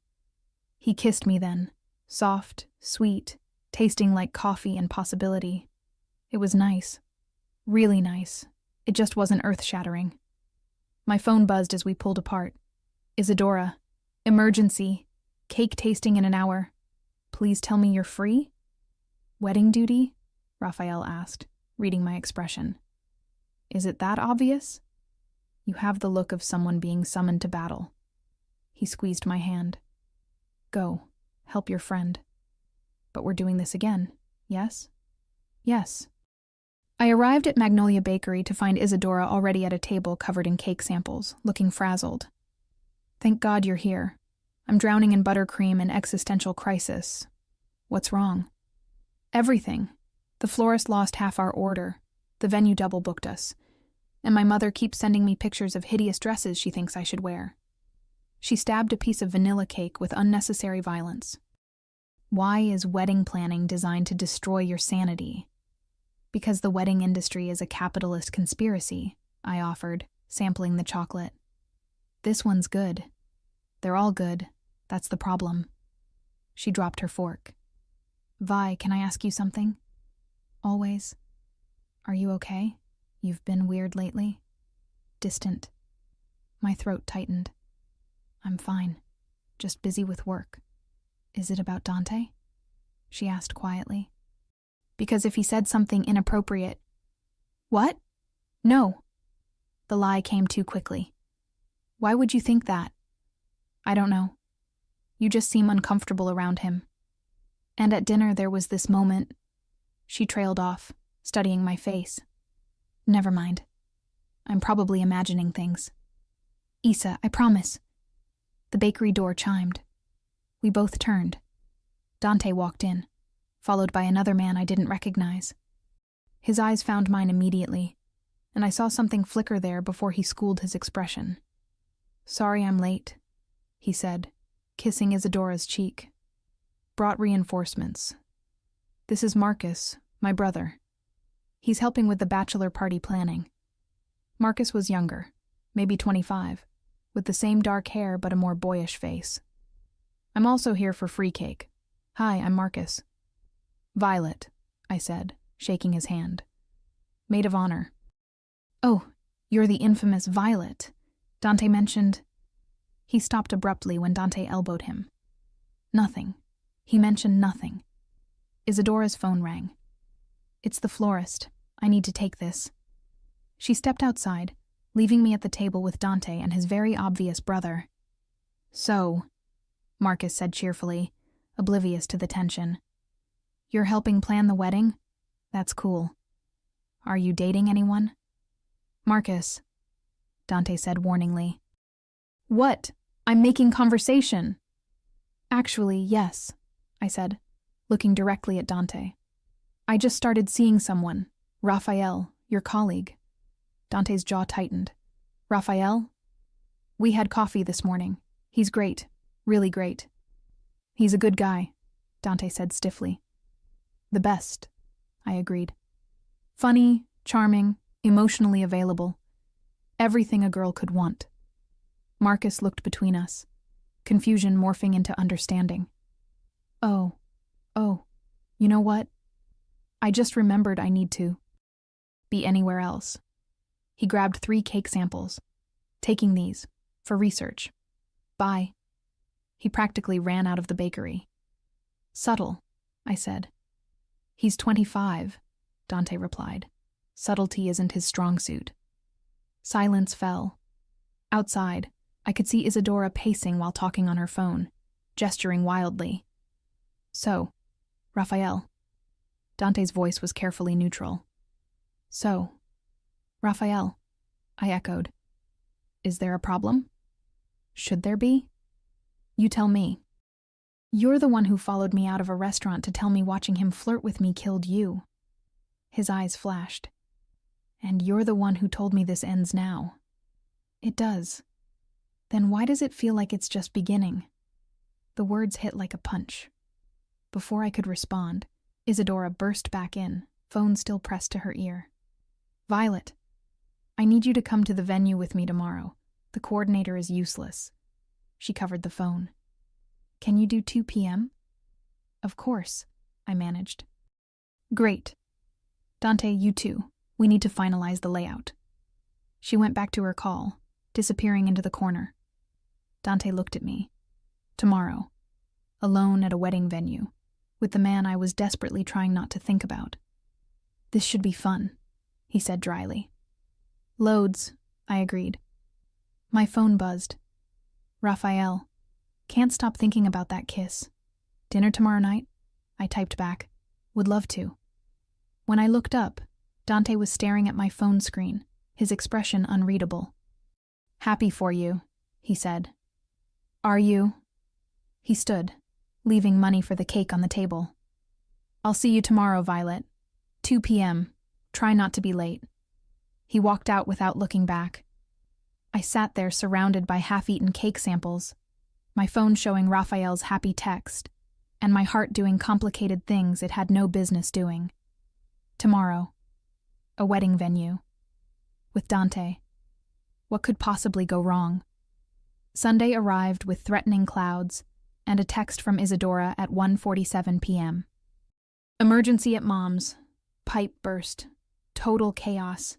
He kissed me then, soft, sweet, tasting like coffee and possibility. It was nice. Really nice. It just wasn't earth-shattering. My phone buzzed as we pulled apart. Isadora. Emergency. Cake tasting in an hour. Please tell me you're free? Wedding duty? Raphael asked, reading my expression. Is it that obvious? You have the look of someone being summoned to battle. He squeezed my hand. Go. Help your friend. But we're doing this again, yes? Yes. I arrived at Magnolia Bakery to find Isadora already at a table covered in cake samples, looking frazzled. Thank God you're here. I'm drowning in buttercream and existential crisis. What's wrong? Everything. The florist lost half our order. The venue double booked us. And my mother keeps sending me pictures of hideous dresses she thinks I should wear. She stabbed a piece of vanilla cake with unnecessary violence. Why is wedding planning designed to destroy your sanity? Because the wedding industry is a capitalist conspiracy, I offered, sampling the chocolate. This one's good. They're all good. That's the problem. She dropped her fork. Vi, can I ask you something? Always. Are you okay? You've been weird lately. Distant. My throat tightened. I'm fine. Just busy with work. Is it about Dante? She asked quietly. Because if he said something inappropriate... What? No. The lie came too quickly. Why would you think that? I don't know. You just seem uncomfortable around him. And at dinner there was this moment. She trailed off, studying my face. Never mind. I'm probably imagining things. Issa, I promise. The bakery door chimed. We both turned. Dante walked in, followed by another man I didn't recognize. His eyes found mine immediately, and I saw something flicker there before he schooled his expression. Sorry I'm late, he said, kissing Isadora's cheek. Brought reinforcements. This is Marcus, my brother. He's helping with the bachelor party planning. Marcus was younger, maybe 25, with the same dark hair but a more boyish face. I'm also here for free cake. Hi, I'm Marcus. Violet, I said, shaking his hand. Maid of honor. Oh, you're the infamous Violet. Dante mentioned... He stopped abruptly when Dante elbowed him. Nothing. He mentioned nothing. Isadora's phone rang. "It's the florist. I need to take this." She stepped outside, leaving me at the table with Dante and his very obvious brother. "So," Marcus said cheerfully, oblivious to the tension, "you're helping plan the wedding? That's cool. Are you dating anyone?" "Marcus," Dante said warningly. "What? I'm making conversation." "Actually, yes," I said, looking directly at Dante. "I just started seeing someone, Raphael, your colleague." Dante's jaw tightened. "Raphael? We had coffee this morning. He's great, really great." "He's a good guy," Dante said stiffly. "The best," I agreed. "Funny, charming, emotionally available. Everything a girl could want." Marcus looked between us, confusion morphing into understanding. Oh, you know what? I just remembered I need to be anywhere else." He grabbed 3 cake samples. "Taking these, for research. Bye." He practically ran out of the bakery. "Subtle," I said. "He's 25, Dante replied. "Subtlety isn't his strong suit." Silence fell. Outside, I could see Isadora pacing while talking on her phone, gesturing wildly. "So, Raphael." Dante's voice was carefully neutral. "So, Raphael," I echoed. "Is there a problem? Should there be? You tell me. You're the one who followed me out of a restaurant to tell me watching him flirt with me killed you." His eyes flashed. "And you're the one who told me this ends now." "It does." "Then why does it feel like it's just beginning?" The words hit like a punch. Before I could respond, Isadora burst back in, phone still pressed to her ear. "Violet, I need you to come to the venue with me tomorrow. The coordinator is useless." She covered the phone. "Can you do 2 p.m.? "Of course," I managed. "Great. Dante, you too. We need to finalize the layout." She went back to her call, disappearing into the corner. Dante looked at me. Tomorrow, alone at a wedding venue, with the man I was desperately trying not to think about. "This should be fun," he said dryly. "Loads," I agreed. My phone buzzed. "Raphael, can't stop thinking about that kiss. Dinner tomorrow night?" I typed back. "Would love to." When I looked up, Dante was staring at my phone screen, his expression unreadable. "Happy for you," he said. "Are you?" He stood, leaving money for the cake on the table. "I'll see you tomorrow, Violet. 2 p.m. Try not to be late." He walked out without looking back. I sat there surrounded by half-eaten cake samples, my phone showing Raphael's happy text, and my heart doing complicated things it had no business doing. Tomorrow. A wedding venue. With Dante. What could possibly go wrong? Sunday arrived with threatening clouds and a text from Isadora at 1:47 p.m. "Emergency at Mom's. Pipe burst. Total chaos.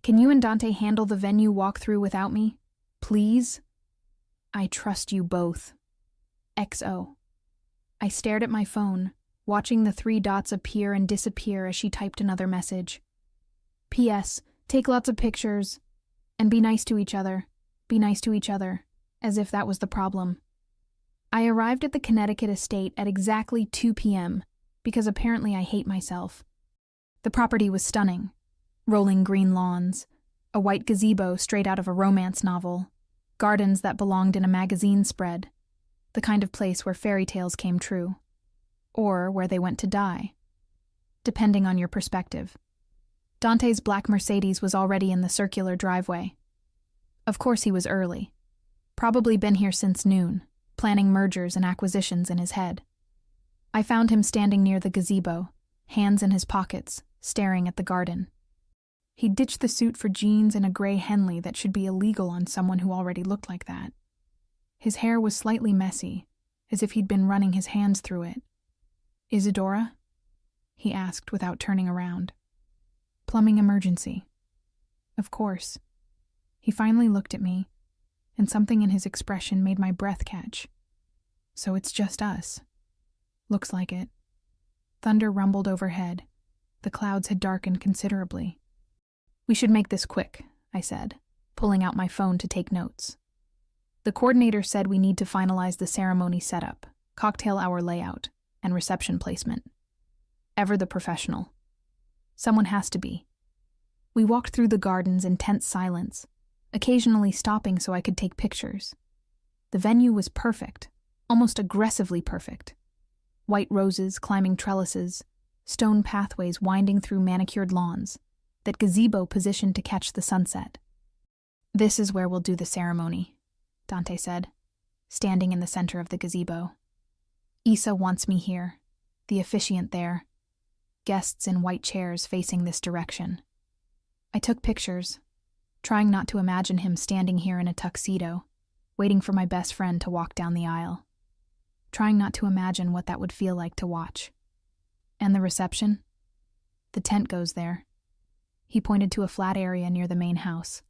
Can you and Dante handle the venue walkthrough without me? Please? I trust you both. XO." I stared at my phone, watching the 3 dots appear and disappear as she typed another message. "P.S. Take lots of pictures. And be nice to each other. Be nice to each other." As if that was the problem. I arrived at the Connecticut estate at exactly 2 p.m. because apparently I hate myself. The property was stunning. Rolling green lawns, a white gazebo straight out of a romance novel, gardens that belonged in a magazine spread, the kind of place where fairy tales came true. Or where they went to die. Depending on your perspective. Dante's black Mercedes was already in the circular driveway. Of course he was early. Probably been here since noon, planning mergers and acquisitions in his head. I found him standing near the gazebo, hands in his pockets, staring at the garden. He ditched the suit for jeans and a gray Henley that should be illegal on someone who already looked like that. His hair was slightly messy, as if he'd been running his hands through it. "Isadora?" he asked without turning around. "Plumbing emergency." Of course. He finally looked at me, and something in his expression made my breath catch. So it's just us. Looks like it. Thunder rumbled overhead. The clouds had darkened considerably. We should make this quick, I said, pulling out my phone to take notes. The coordinator said we need to finalize the ceremony setup, cocktail hour layout, and reception placement. Ever the professional. Someone has to be. We walked through the gardens in tense silence, occasionally stopping so I could take pictures. The venue was perfect, almost aggressively perfect. White roses climbing trellises, stone pathways winding through manicured lawns, that gazebo positioned to catch the sunset. This is where we'll do the ceremony, Dante said, standing in the center of the gazebo. Issa wants me here, the officiant there, guests in white chairs facing this direction. I took pictures, trying not to imagine him standing here in a tuxedo, waiting for my best friend to walk down the aisle, trying not to imagine what that would feel like to watch. And the reception? The tent goes there. He pointed to a flat area near the main house.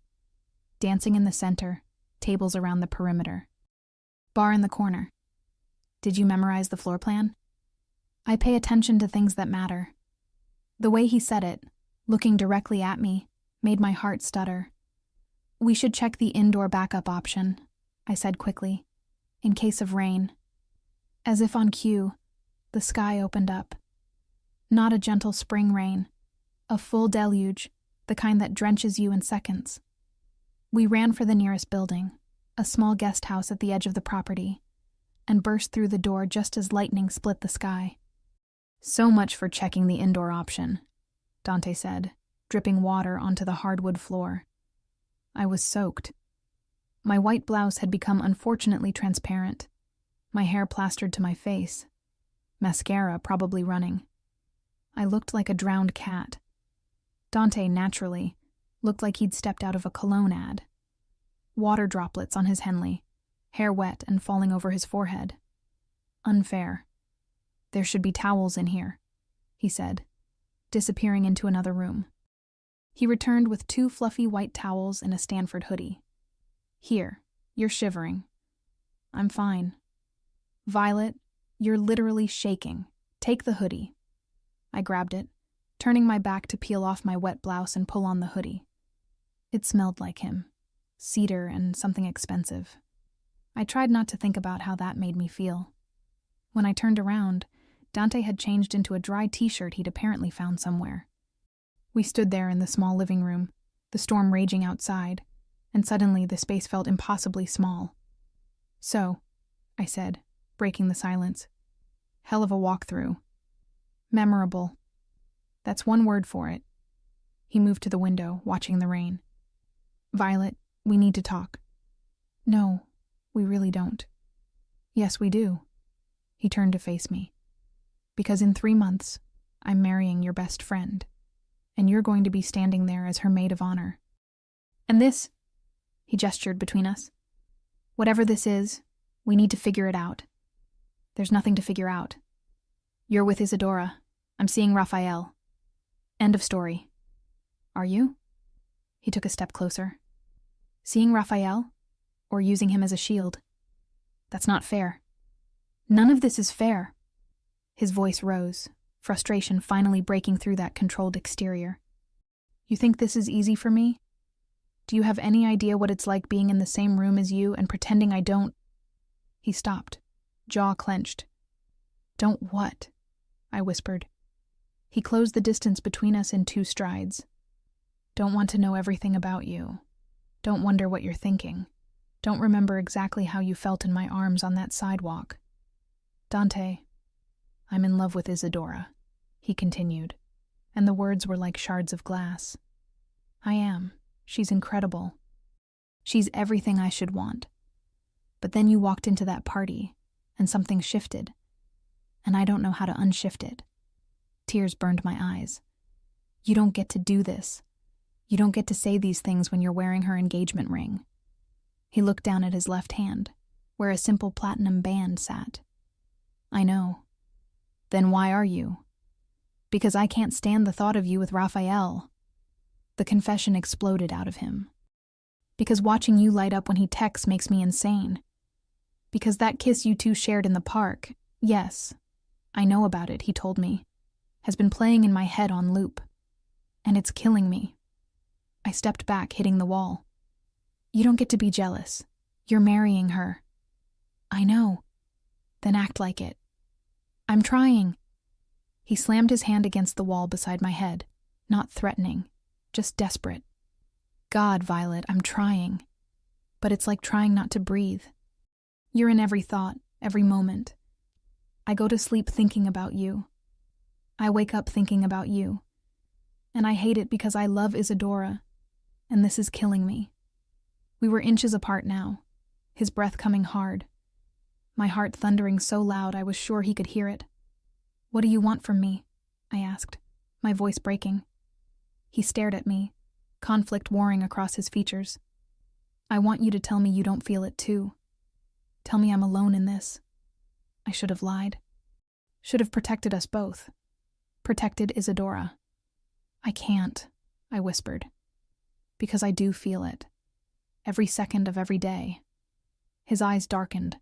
Dancing in the center, tables around the perimeter. Bar in the corner. Did you memorize the floor plan? I pay attention to things that matter. The way he said it, looking directly at me, made my heart stutter. We should check the indoor backup option, I said quickly, in case of rain. As if on cue, the sky opened up. Not a gentle spring rain, a full deluge, the kind that drenches you in seconds. We ran for the nearest building, a small guest house at the edge of the property, and burst through the door just as lightning split the sky. So much for checking the indoor option, Dante said, dripping water onto the hardwood floor. I was soaked. My white blouse had become unfortunately transparent, my hair plastered to my face, mascara probably running. I looked like a drowned cat. Dante, naturally, looked like he'd stepped out of a cologne ad. Water droplets on his Henley, hair wet and falling over his forehead. Unfair. There should be towels in here, he said, disappearing into another room. He returned with 2 fluffy white towels and a Stanford hoodie. Here, you're shivering. I'm fine. Violet, you're literally shaking. Take the hoodie. I grabbed it, turning my back to peel off my wet blouse and pull on the hoodie. It smelled like him, cedar and something expensive. I tried not to think about how that made me feel. When I turned around, Dante had changed into a dry t-shirt he'd apparently found somewhere. We stood there in the small living room, the storm raging outside, and suddenly the space felt impossibly small. So, I said, breaking the silence, hell of a walkthrough. Memorable. That's one word for it. He moved to the window, watching the rain. Violet, we need to talk. No, we really don't. Yes, we do. He turned to face me. Because in 3 months, I'm marrying your best friend, and you're going to be standing there as her maid of honor. And this, he gestured between us. Whatever this is, we need to figure it out. There's nothing to figure out. You're with Isadora. I'm seeing Raphael. End of story. Are you? He took a step closer. Seeing Raphael? Or using him as a shield? That's not fair. None of this is fair. His voice rose, frustration finally breaking through that controlled exterior. You think this is easy for me? Do you have any idea what it's like being in the same room as you and pretending I don't? He stopped, jaw clenched. Don't what? I whispered. He closed the distance between us in 2 strides. Don't want to know everything about you. Don't wonder what you're thinking. Don't remember exactly how you felt in my arms on that sidewalk. Dante, I'm in love with Isadora, he continued, and the words were like shards of glass. I am. She's incredible. She's everything I should want. But then you walked into that party, and something shifted, and I don't know how to unshift it. Tears burned my eyes. You don't get to do this. You don't get to say these things when you're wearing her engagement ring. He looked down at his left hand, where a simple platinum band sat. I know. Then why are you? Because I can't stand the thought of you with Raphael. The confession exploded out of him. Because watching you light up when he texts makes me insane. Because that kiss you two shared in the park, yes, I know about it, he told me, has been playing in my head on loop. And it's killing me. I stepped back, hitting the wall. You don't get to be jealous. You're marrying her. I know. Then act like it. I'm trying. He slammed his hand against the wall beside my head, not threatening, just desperate. God, Violet, I'm trying. But it's like trying not to breathe. You're in every thought, every moment. I go to sleep thinking about you. I wake up thinking about you. And I hate it because I love Isadora, and this is killing me. We were inches apart now, his breath coming hard, my heart thundering so loud I was sure he could hear it. What do you want from me? I asked, my voice breaking. He stared at me, conflict warring across his features. I want you to tell me you don't feel it too. Tell me I'm alone in this. I should have lied. Should have protected us both. Protected Isadora. I can't, I whispered. Because I do feel it. Every second of every day. His eyes darkened.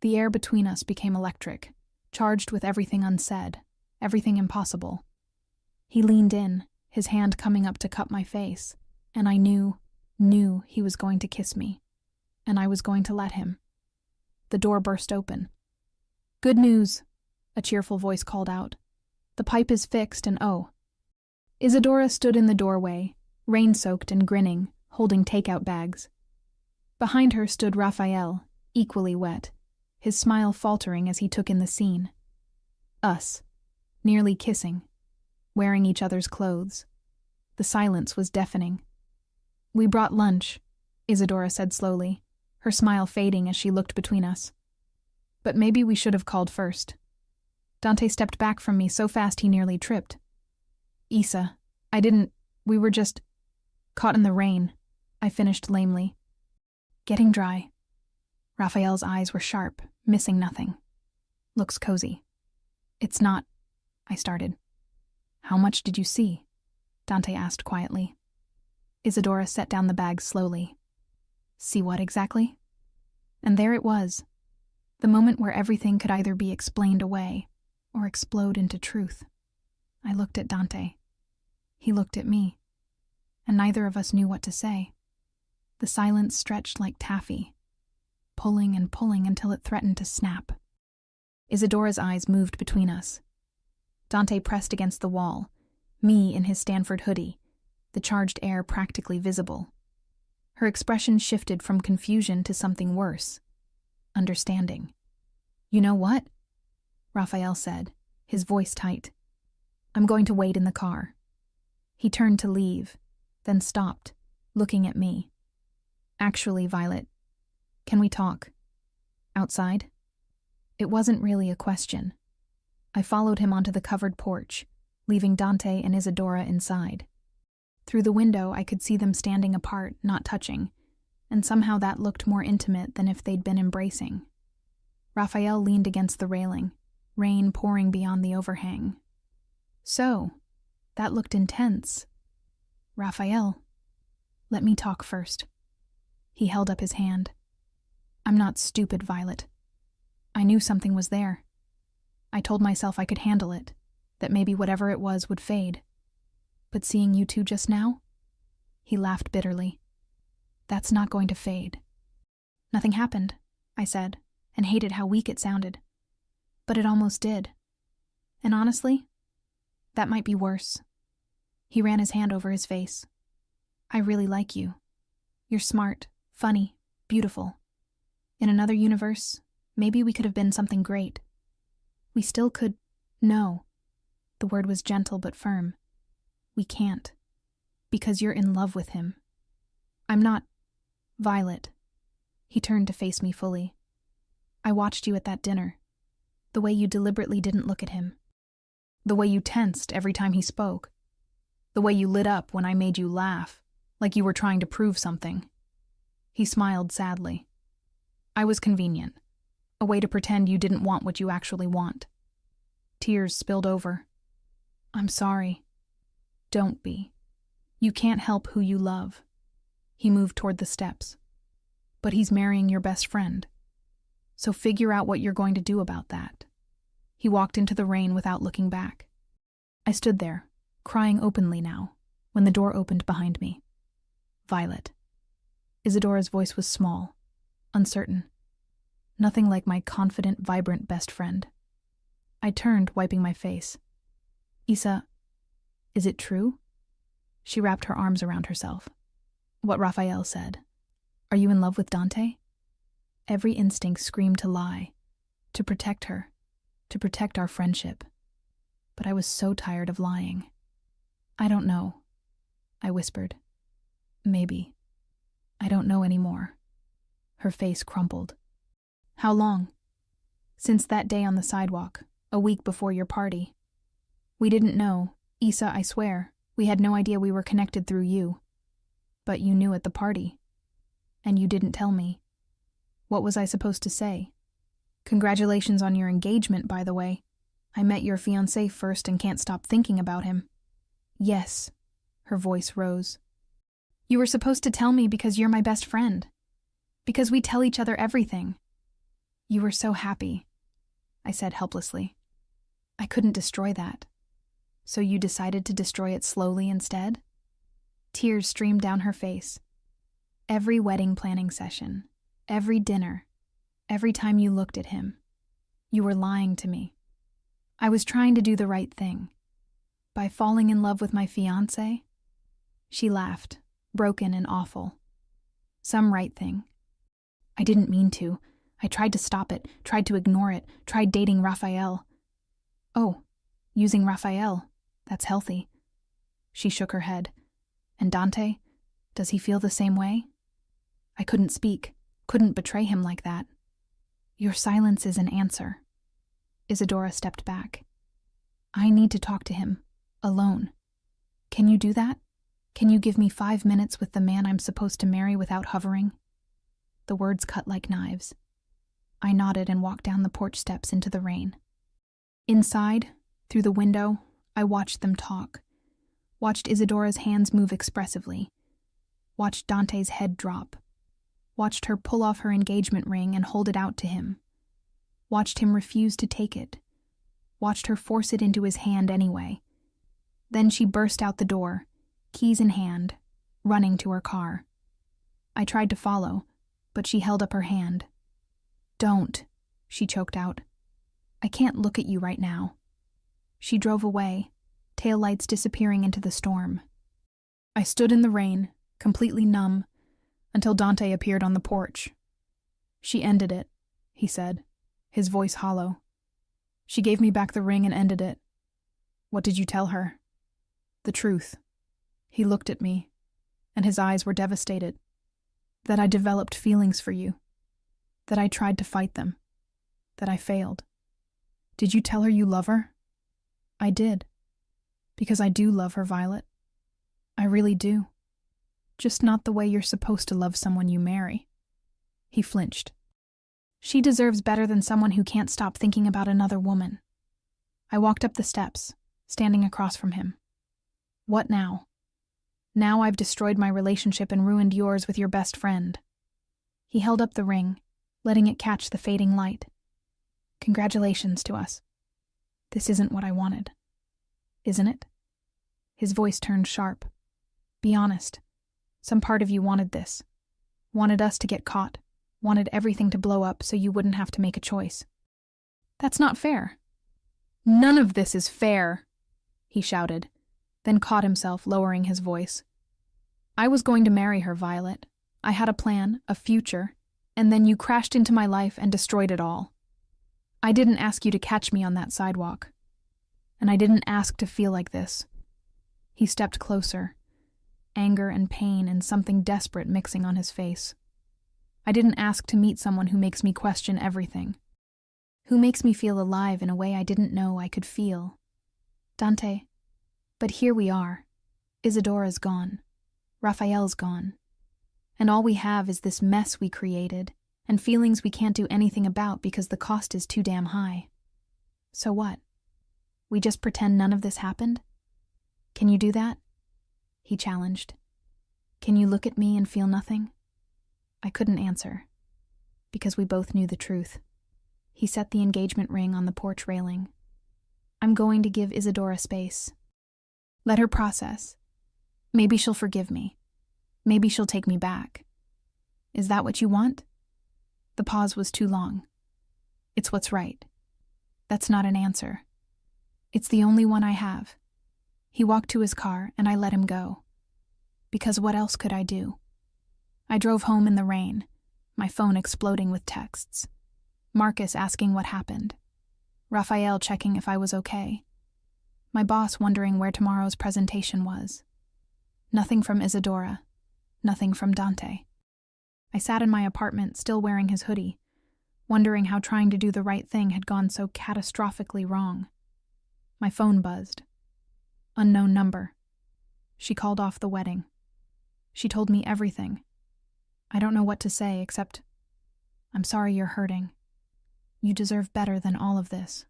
The air between us became electric, charged with everything unsaid, everything impossible. He leaned in, his hand coming up to cup my face, and I knew he was going to kiss me, and I was going to let him. The door burst open. Good news, a cheerful voice called out. The pipe is fixed and oh. Isadora stood in the doorway, rain-soaked and grinning, holding takeout bags. Behind her stood Raphael, equally wet, his smile faltering as he took in the scene. Us, nearly kissing, wearing each other's clothes. The silence was deafening. We brought lunch, Isadora said slowly, her smile fading as she looked between us. But maybe we should have called first. Dante stepped back from me so fast he nearly tripped. Isa, we were just caught in the rain, I finished lamely. Getting dry. Raphael's eyes were sharp, missing nothing. Looks cozy. It's not, I started. How much did you see? Dante asked quietly. Isadora set down the bag slowly. See what exactly? And there it was, the moment where everything could either be explained away or explode into truth. I looked at Dante. He looked at me, and neither of us knew what to say. The silence stretched like taffy, pulling and pulling until it threatened to snap. Isadora's eyes moved between us. Dante pressed against the wall, me in his Stanford hoodie, the charged air practically visible. Her expression shifted from confusion to something worse. Understanding. You know what? Raphael said, his voice tight. I'm going to wait in the car. He turned to leave, then stopped, looking at me. Actually, Violet, can we talk? Outside? It wasn't really a question. I followed him onto the covered porch, leaving Dante and Isadora inside. Through the window, I could see them standing apart, not touching, and somehow that looked more intimate than if they'd been embracing. Raphael leaned against the railing, rain pouring beyond the overhang. So, that looked intense. Raphael, let me talk first. He held up his hand. I'm not stupid, Violet. I knew something was there. I told myself I could handle it, that maybe whatever it was would fade. But seeing you two just now? He laughed bitterly. That's not going to fade. Nothing happened, I said, and hated how weak it sounded. But it almost did. And honestly, that might be worse. He ran his hand over his face. I really like you. You're smart, funny, beautiful. In another universe, maybe we could have been something great. We still could. No. The word was gentle but firm. We can't. Because you're in love with him. I'm not. Violet. He turned to face me fully. I watched you at that dinner. The way you deliberately didn't look at him. The way you tensed every time he spoke. The way you lit up when I made you laugh, like you were trying to prove something. He smiled sadly. I was convenient. A way to pretend you didn't want what you actually want. Tears spilled over. I'm sorry. Don't be. You can't help who you love. He moved toward the steps. But he's marrying your best friend. So figure out what you're going to do about that." He walked into the rain without looking back. I stood there, crying openly now, when the door opened behind me. "Violet." Isadora's voice was small, uncertain. Nothing like my confident, vibrant best friend. I turned, wiping my face. "Isa, is it true?" She wrapped her arms around herself. "What Raphael said. Are you in love with Dante?" Every instinct screamed to lie, to protect her, to protect our friendship. But I was so tired of lying. "I don't know," I whispered. "Maybe. I don't know anymore." Her face crumpled. "How long?" "Since that day on the sidewalk, a week before your party. We didn't know, Isa, I swear. We had no idea we were connected through you. But you knew at the party. And you didn't tell me. What was I supposed to say? Congratulations on your engagement, by the way. I met your fiancé first and can't stop thinking about him." "Yes." Her voice rose. "You were supposed to tell me because you're my best friend. Because we tell each other everything." "You were so happy," I said helplessly. "I couldn't destroy that. So you decided to destroy it slowly instead?" Tears streamed down her face. "Every wedding planning session, every dinner, every time you looked at him, you were lying to me. I was trying to do the right thing. By falling in love with my fiancé?" She laughed, broken and awful. "Some right thing. I didn't mean to. I tried to stop it, tried to ignore it, tried dating Raphael." "Oh, using Raphael. That's healthy." She shook her head. "And Dante? Does he feel the same way?" I couldn't speak, couldn't betray him like that. "Your silence is an answer." Isadora stepped back. "I need to talk to him, alone. Can you do that? Can you give me 5 minutes with the man I'm supposed to marry without hovering?" The words cut like knives. I nodded and walked down the porch steps into the rain. Inside, through the window, I watched them talk. Watched Isadora's hands move expressively. Watched Dante's head drop. Watched her pull off her engagement ring and hold it out to him. Watched him refuse to take it. Watched her force it into his hand anyway. Then she burst out the door, keys in hand, running to her car. I tried to follow, but she held up her hand. "Don't," she choked out. "I can't look at you right now." She drove away, taillights disappearing into the storm. I stood in the rain, completely numb, until Dante appeared on the porch. "She ended it," he said, his voice hollow. "She gave me back the ring and ended it." "What did you tell her?" "The truth." He looked at me, and his eyes were devastated. "That I developed feelings for you. That I tried to fight them. That I failed." "Did you tell her you love her?" "I did. Because I do love her, Violet. I really do. Just not the way you're supposed to love someone you marry." He flinched. "She deserves better than someone who can't stop thinking about another woman." I walked up the steps, standing across from him. "What now? Now I've destroyed my relationship and ruined yours with your best friend." He held up the ring, letting it catch the fading light. "Congratulations to us. This isn't what I wanted. Isn't it?" His voice turned sharp. "Be honest. Some part of you wanted this. Wanted us to get caught. Wanted everything to blow up so you wouldn't have to make a choice." "That's not fair." "None of this is fair," he shouted, then caught himself, lowering his voice. "I was going to marry her, Violet. I had a plan, a future, and then you crashed into my life and destroyed it all. I didn't ask you to catch me on that sidewalk. And I didn't ask to feel like this." He stepped closer, anger and pain and something desperate mixing on his face. "I didn't ask to meet someone who makes me question everything. Who makes me feel alive in a way I didn't know I could feel. Dante. But here we are. Isadora's gone. Raphael's gone. And all we have is this mess we created, and feelings we can't do anything about because the cost is too damn high. So what? We just pretend none of this happened? Can you do that?" He challenged. "Can you look at me and feel nothing?" I couldn't answer, because we both knew the truth. He set the engagement ring on the porch railing. I'm going to give Isadora space. Let her process. Maybe she'll forgive me. Maybe she'll take me back. Is that what you want? The pause was too long. It's what's right. That's not an answer. It's the only one I have. He walked to his car and I let him go. Because what else could I do? I drove home in the rain, my phone exploding with texts. Marcus asking what happened. Raphael checking if I was okay. My boss wondering where tomorrow's presentation was. Nothing from Isadora. Nothing from Dante. I sat in my apartment, still wearing his hoodie, wondering how trying to do the right thing had gone so catastrophically wrong. My phone buzzed. Unknown number. She called off the wedding. She told me everything. I don't know what to say except, I'm sorry you're hurting. You deserve better than all of this.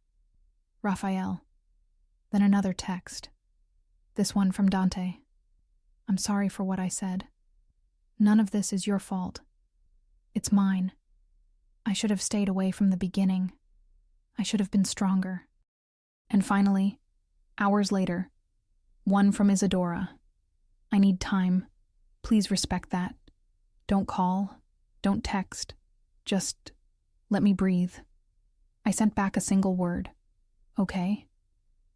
Raphael. Then another text. This one from Dante. I'm sorry for what I said. None of this is your fault. It's mine. I should have stayed away from the beginning. I should have been stronger. And finally, hours later, one from Isadora. I need time. Please respect that. Don't call. Don't text. Just let me breathe. I sent back a single word. Okay.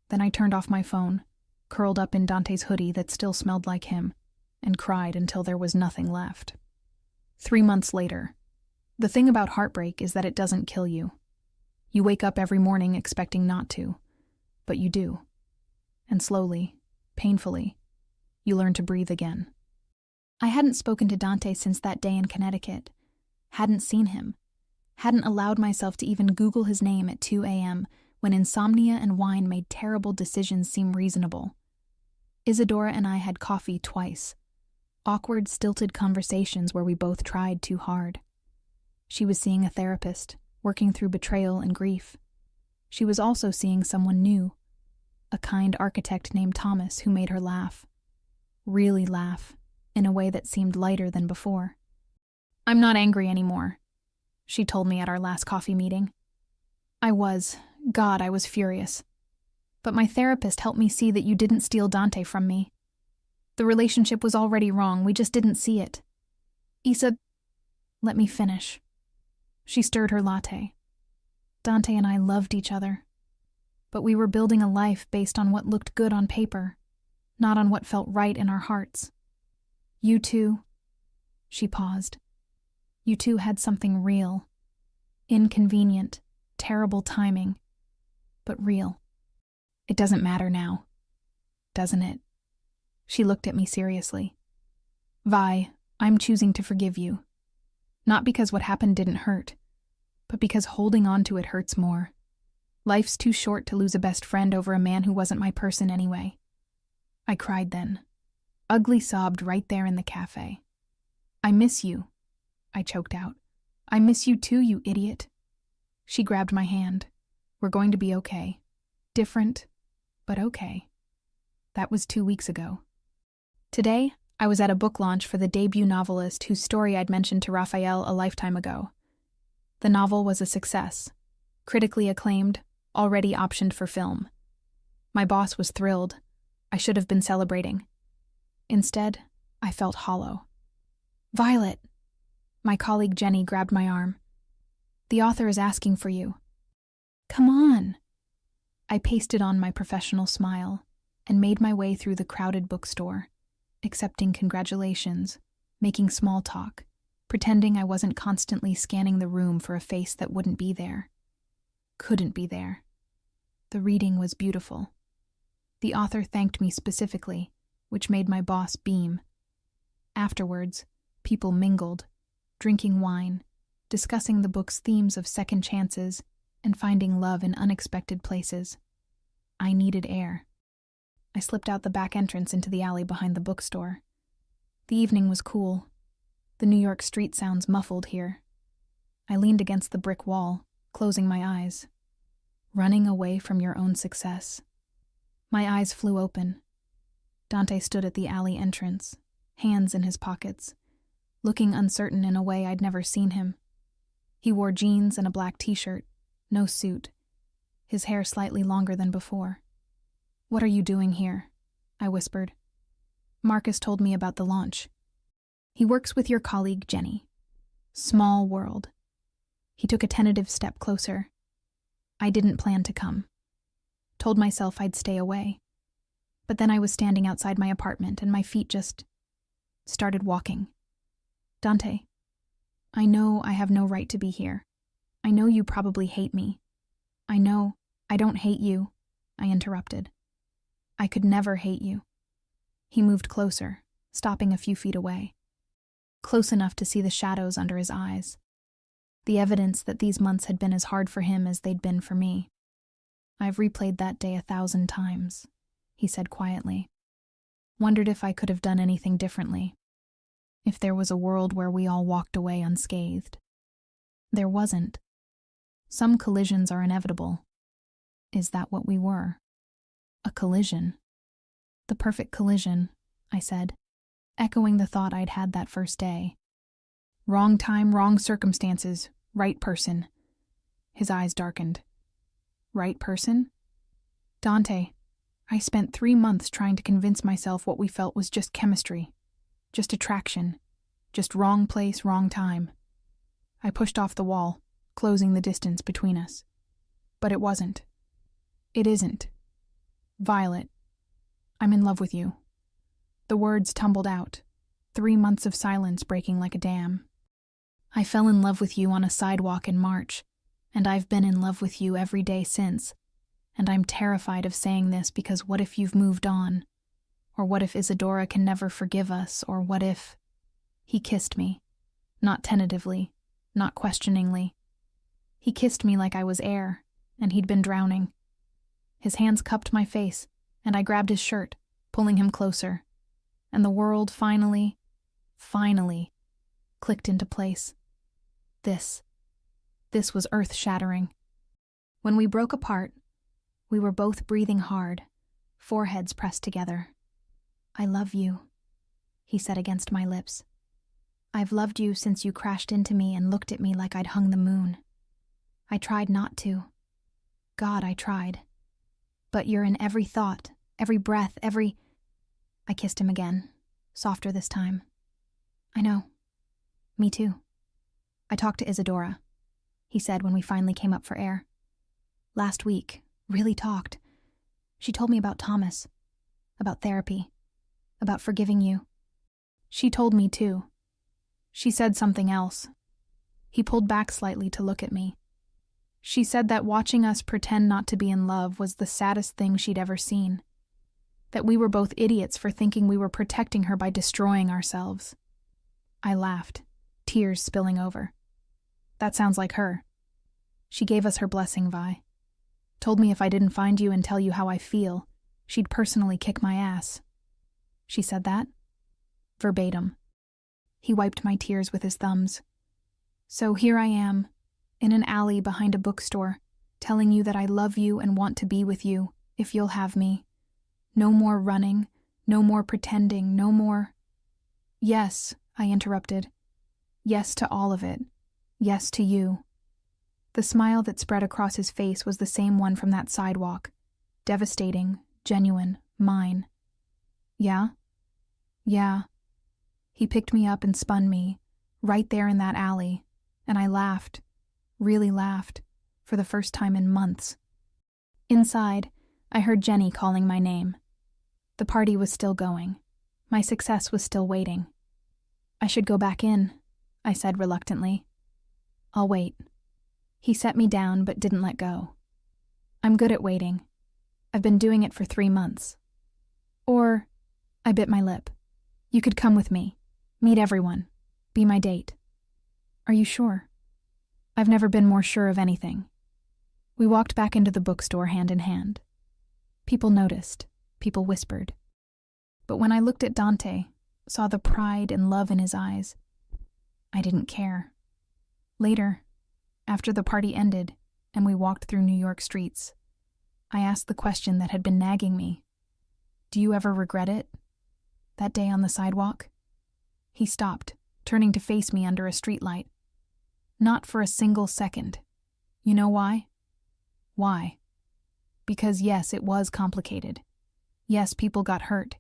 Then I turned off my phone, curled up in Dante's hoodie that still smelled like him, and cried until there was nothing left. 3 months later. The thing about heartbreak is that it doesn't kill you. You wake up every morning expecting not to, but you do. And slowly, painfully, you learn to breathe again. I hadn't spoken to Dante since that day in Connecticut, hadn't seen him, hadn't allowed myself to even Google his name at 2 a.m. when insomnia and wine made terrible decisions seem reasonable. Isadora and I had coffee twice. Awkward, stilted conversations where we both tried too hard. She was seeing a therapist, working through betrayal and grief. She was also seeing someone new, a kind architect named Thomas who made her laugh. Really laugh, in a way that seemed lighter than before. I'm not angry anymore, she told me at our last coffee meeting. I was furious. But my therapist helped me see that you didn't steal Dante from me. The relationship was already wrong, we just didn't see it. Isa, let me finish. She stirred her latte. Dante and I loved each other. But we were building a life based on what looked good on paper, not on what felt right in our hearts. You two, she paused. You two had something real. Inconvenient, terrible timing, but real. It doesn't matter now, doesn't it? She looked at me seriously. Vi, I'm choosing to forgive you. Not because what happened didn't hurt, but because holding on to it hurts more. Life's too short to lose a best friend over a man who wasn't my person anyway. I cried then. Ugly sobbed right there in the cafe. I miss you, I choked out. I miss you too, you idiot. She grabbed my hand. We're going to be okay. Different, but okay. That was 2 weeks ago. Today, I was at a book launch for the debut novelist whose story I'd mentioned to Raphael a lifetime ago. The novel was a success. Critically acclaimed, already optioned for film. My boss was thrilled. I should have been celebrating. Instead, I felt hollow. Violet! My colleague Jenny grabbed my arm. The author is asking for you. Come on! I pasted on my professional smile and made my way through the crowded bookstore, accepting congratulations, making small talk, pretending I wasn't constantly scanning the room for a face that wouldn't be there. Couldn't be there. The reading was beautiful. The author thanked me specifically, which made my boss beam. Afterwards, people mingled, drinking wine, discussing the book's themes of second chances and finding love in unexpected places. I needed air. I slipped out the back entrance into the alley behind the bookstore. The evening was cool. The New York street sounds muffled here. I leaned against the brick wall, closing my eyes. Running away from your own success. My eyes flew open. Dante stood at the alley entrance, hands in his pockets, looking uncertain in a way I'd never seen him. He wore jeans and a black t-shirt, no suit, his hair slightly longer than before. "What are you doing here?" I whispered. "Marcus told me about the launch. He works with your colleague, Jenny. Small world." He took a tentative step closer. I didn't plan to come. Told myself I'd stay away. But then I was standing outside my apartment and my feet just started walking. "Dante, I know I have no right to be here. I know you probably hate me. I know I don't hate you," I interrupted. "I could never hate you." He moved closer, stopping a few feet away. Close enough to see the shadows under his eyes. The evidence that these months had been as hard for him as they'd been for me. "I've replayed that day 1,000 times, he said quietly. Wondered if I could have done anything differently. If there was a world where we all walked away unscathed. There wasn't. Some collisions are inevitable. Is that what we were? A collision. The perfect collision, I said, echoing the thought I'd had that first day. Wrong time, wrong circumstances, right person. His eyes darkened. Right person? Dante, I spent 3 months trying to convince myself what we felt was just chemistry. Just attraction. Just wrong place, wrong time. I pushed off the wall, closing the distance between us. But it wasn't. It isn't. Violet, I'm in love with you. The words tumbled out, 3 months of silence breaking like a dam. I fell in love with you on a sidewalk in March, and I've been in love with you every day since. And I'm terrified of saying this because what if you've moved on? Or what if Isadora can never forgive us? Or what if... He kissed me. Not tentatively, not questioningly. He kissed me like I was air, and he'd been drowning. His hands cupped my face, and I grabbed his shirt, pulling him closer. And the world finally clicked into place. This was earth-shattering. When we broke apart, we were both breathing hard, foreheads pressed together. I love you, he said against my lips. I've loved you since you crashed into me and looked at me like I'd hung the moon. I tried not to. God, I tried. But you're in every thought, every breath, every... I kissed him again, softer this time. I know. Me too. I talked to Isadora, he said when we finally came up for air. Last week, really talked. She told me about Thomas, about therapy, about forgiving you. She told me too. She said something else. He pulled back slightly to look at me. She said that watching us pretend not to be in love was the saddest thing she'd ever seen. That we were both idiots for thinking we were protecting her by destroying ourselves. I laughed, tears spilling over. That sounds like her. She gave us her blessing, Vi. Told me if I didn't find you and tell you how I feel, she'd personally kick my ass. She said that? Verbatim. He wiped my tears with his thumbs. So here I am, in an alley behind a bookstore, telling you that I love you and want to be with you, if you'll have me. No more running, no more pretending, no more... Yes, I interrupted. Yes to all of it. Yes to you. The smile that spread across his face was the same one from that sidewalk. Devastating, genuine, mine. Yeah? Yeah. He picked me up and spun me, right there in that alley, and I laughed, really laughed, for the first time in months. Inside, I heard Jenny calling my name. The party was still going. My success was still waiting. I should go back in, I said reluctantly. I'll wait. He set me down but didn't let go. I'm good at waiting. I've been doing it for 3 months. Or, I bit my lip. You could come with me. Meet everyone. Be my date. Are you sure? I've never been more sure of anything. We walked back into the bookstore hand in hand. People noticed. People whispered. But when I looked at Dante, saw the pride and love in his eyes, I didn't care. Later, after the party ended and we walked through New York streets, I asked the question that had been nagging me. Do you ever regret it? That day on the sidewalk? He stopped, turning to face me under a streetlight. Not for a single second. You know why? Why? Because yes, it was complicated. Yes, people got hurt.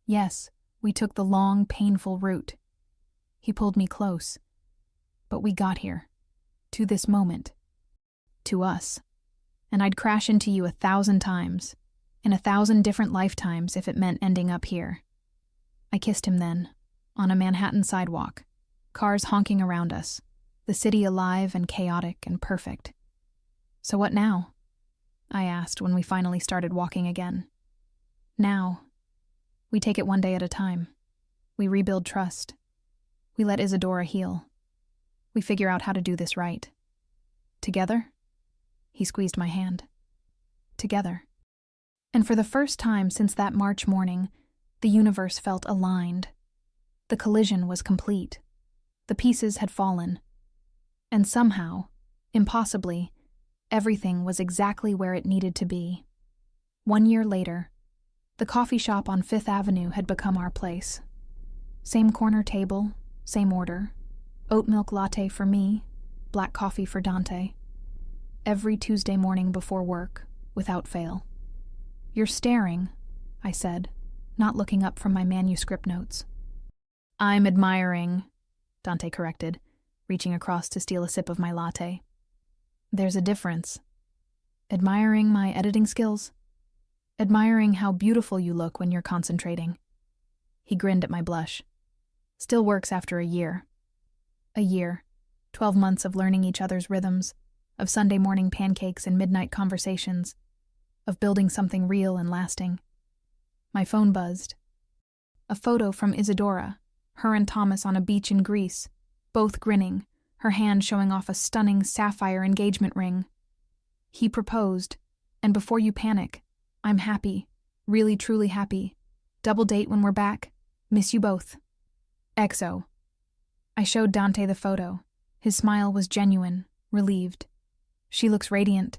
Yes, we took the long, painful route. He pulled me close. But we got here. To this moment. To us. And I'd crash into you 1,000 times. In 1,000 different lifetimes if it meant ending up here. I kissed him then, on a Manhattan sidewalk. Cars honking around us. The city alive and chaotic and perfect. So what now? I asked when we finally started walking again. Now, we take it one day at a time. We rebuild trust. We let Isadora heal. We figure out how to do this right. Together? He squeezed my hand. Together. And for the first time since that March morning, the universe felt aligned. The collision was complete. The pieces had fallen. And somehow, impossibly, everything was exactly where it needed to be. 1 year later, the coffee shop on Fifth Avenue had become our place. Same corner table, same order. Oat milk latte for me, black coffee for Dante. Every Tuesday morning before work, without fail. You're staring, I said, not looking up from my manuscript notes. I'm admiring, Dante corrected, reaching across to steal a sip of my latte. There's a difference. Admiring my editing skills. Admiring how beautiful you look when you're concentrating. He grinned at my blush. Still works after a year. A year. 12 months of learning each other's rhythms, of Sunday morning pancakes and midnight conversations, of building something real and lasting. My phone buzzed. A photo from Isadora, her and Thomas on a beach in Greece, both grinning, her hand showing off a stunning sapphire engagement ring. He proposed, and before you panic, I'm happy, really truly happy. Double date when we're back. Miss you both. XO. I showed Dante the photo. His smile was genuine, relieved. She looks radiant.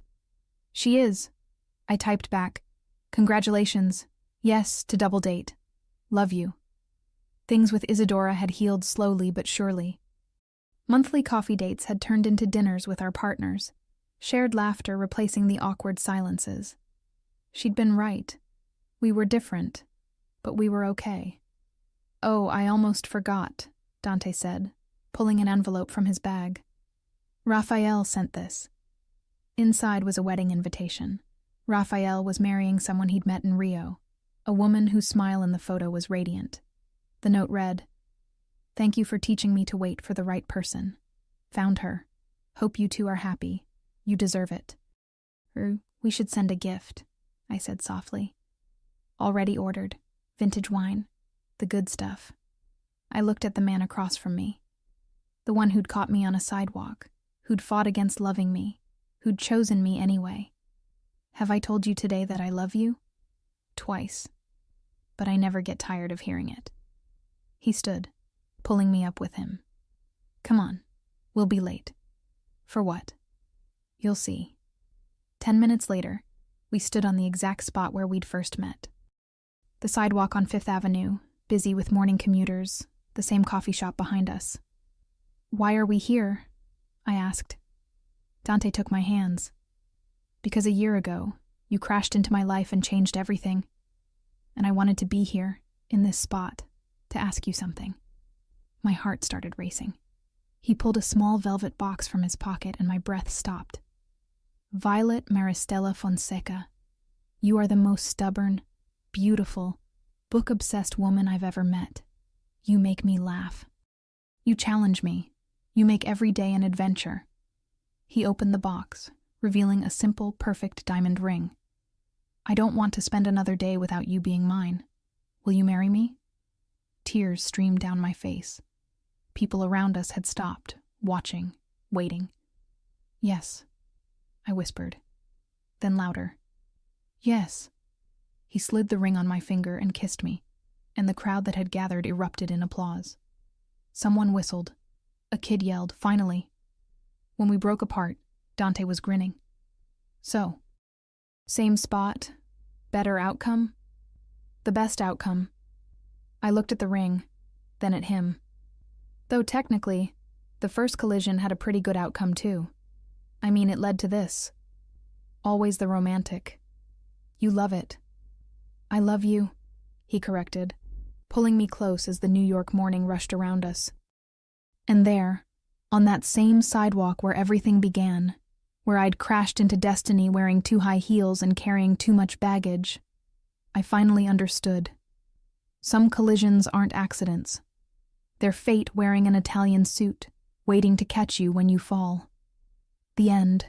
She is. I typed back. Congratulations. Yes to double date. Love you. Things with Isadora had healed slowly but surely. Monthly coffee dates had turned into dinners with our partners, shared laughter replacing the awkward silences. She'd been right. We were different, but we were okay. Oh, I almost forgot, Dante said, pulling an envelope from his bag. Raphael sent this. Inside was a wedding invitation. Raphael was marrying someone he'd met in Rio, a woman whose smile in the photo was radiant. The note read, "Thank you for teaching me to wait for the right person. Found her. Hope you two are happy. You deserve it." We should send a gift, I said softly. Already ordered. Vintage wine. The good stuff. I looked at the man across from me. The one who'd caught me on a sidewalk, who'd fought against loving me, who'd chosen me anyway. Have I told you today that I love you? Twice. But I never get tired of hearing it. He stood, pulling me up with him. Come on, we'll be late. For what? You'll see. 10 minutes later, we stood on the exact spot where we'd first met. The sidewalk on Fifth Avenue, busy with morning commuters, the same coffee shop behind us. Why are we here? I asked. Dante took my hands. Because a year ago, you crashed into my life and changed everything. And I wanted to be here, in this spot, to ask you something. My heart started racing. He pulled a small velvet box from his pocket and my breath stopped. Violet Maristella Fonseca, you are the most stubborn, beautiful, book-obsessed woman I've ever met. You make me laugh. You challenge me. You make every day an adventure. He opened the box, revealing a simple, perfect diamond ring. I don't want to spend another day without you being mine. Will you marry me? Tears streamed down my face. People around us had stopped, watching, waiting. Yes, I whispered. Then louder. Yes. He slid the ring on my finger and kissed me, and the crowd that had gathered erupted in applause. Someone whistled. A kid yelled, "Finally." When we broke apart, Dante was grinning. So, same spot, better outcome? The best outcome. I looked at the ring, then at him. Though technically, the first collision had a pretty good outcome too. I mean, it led to this. Always the romantic. You love it. I love you, he corrected, pulling me close as the New York morning rushed around us. And there, on that same sidewalk where everything began, where I'd crashed into destiny wearing too high heels and carrying too much baggage, I finally understood. Some collisions aren't accidents. They're fate wearing an Italian suit, waiting to catch you when you fall. The end.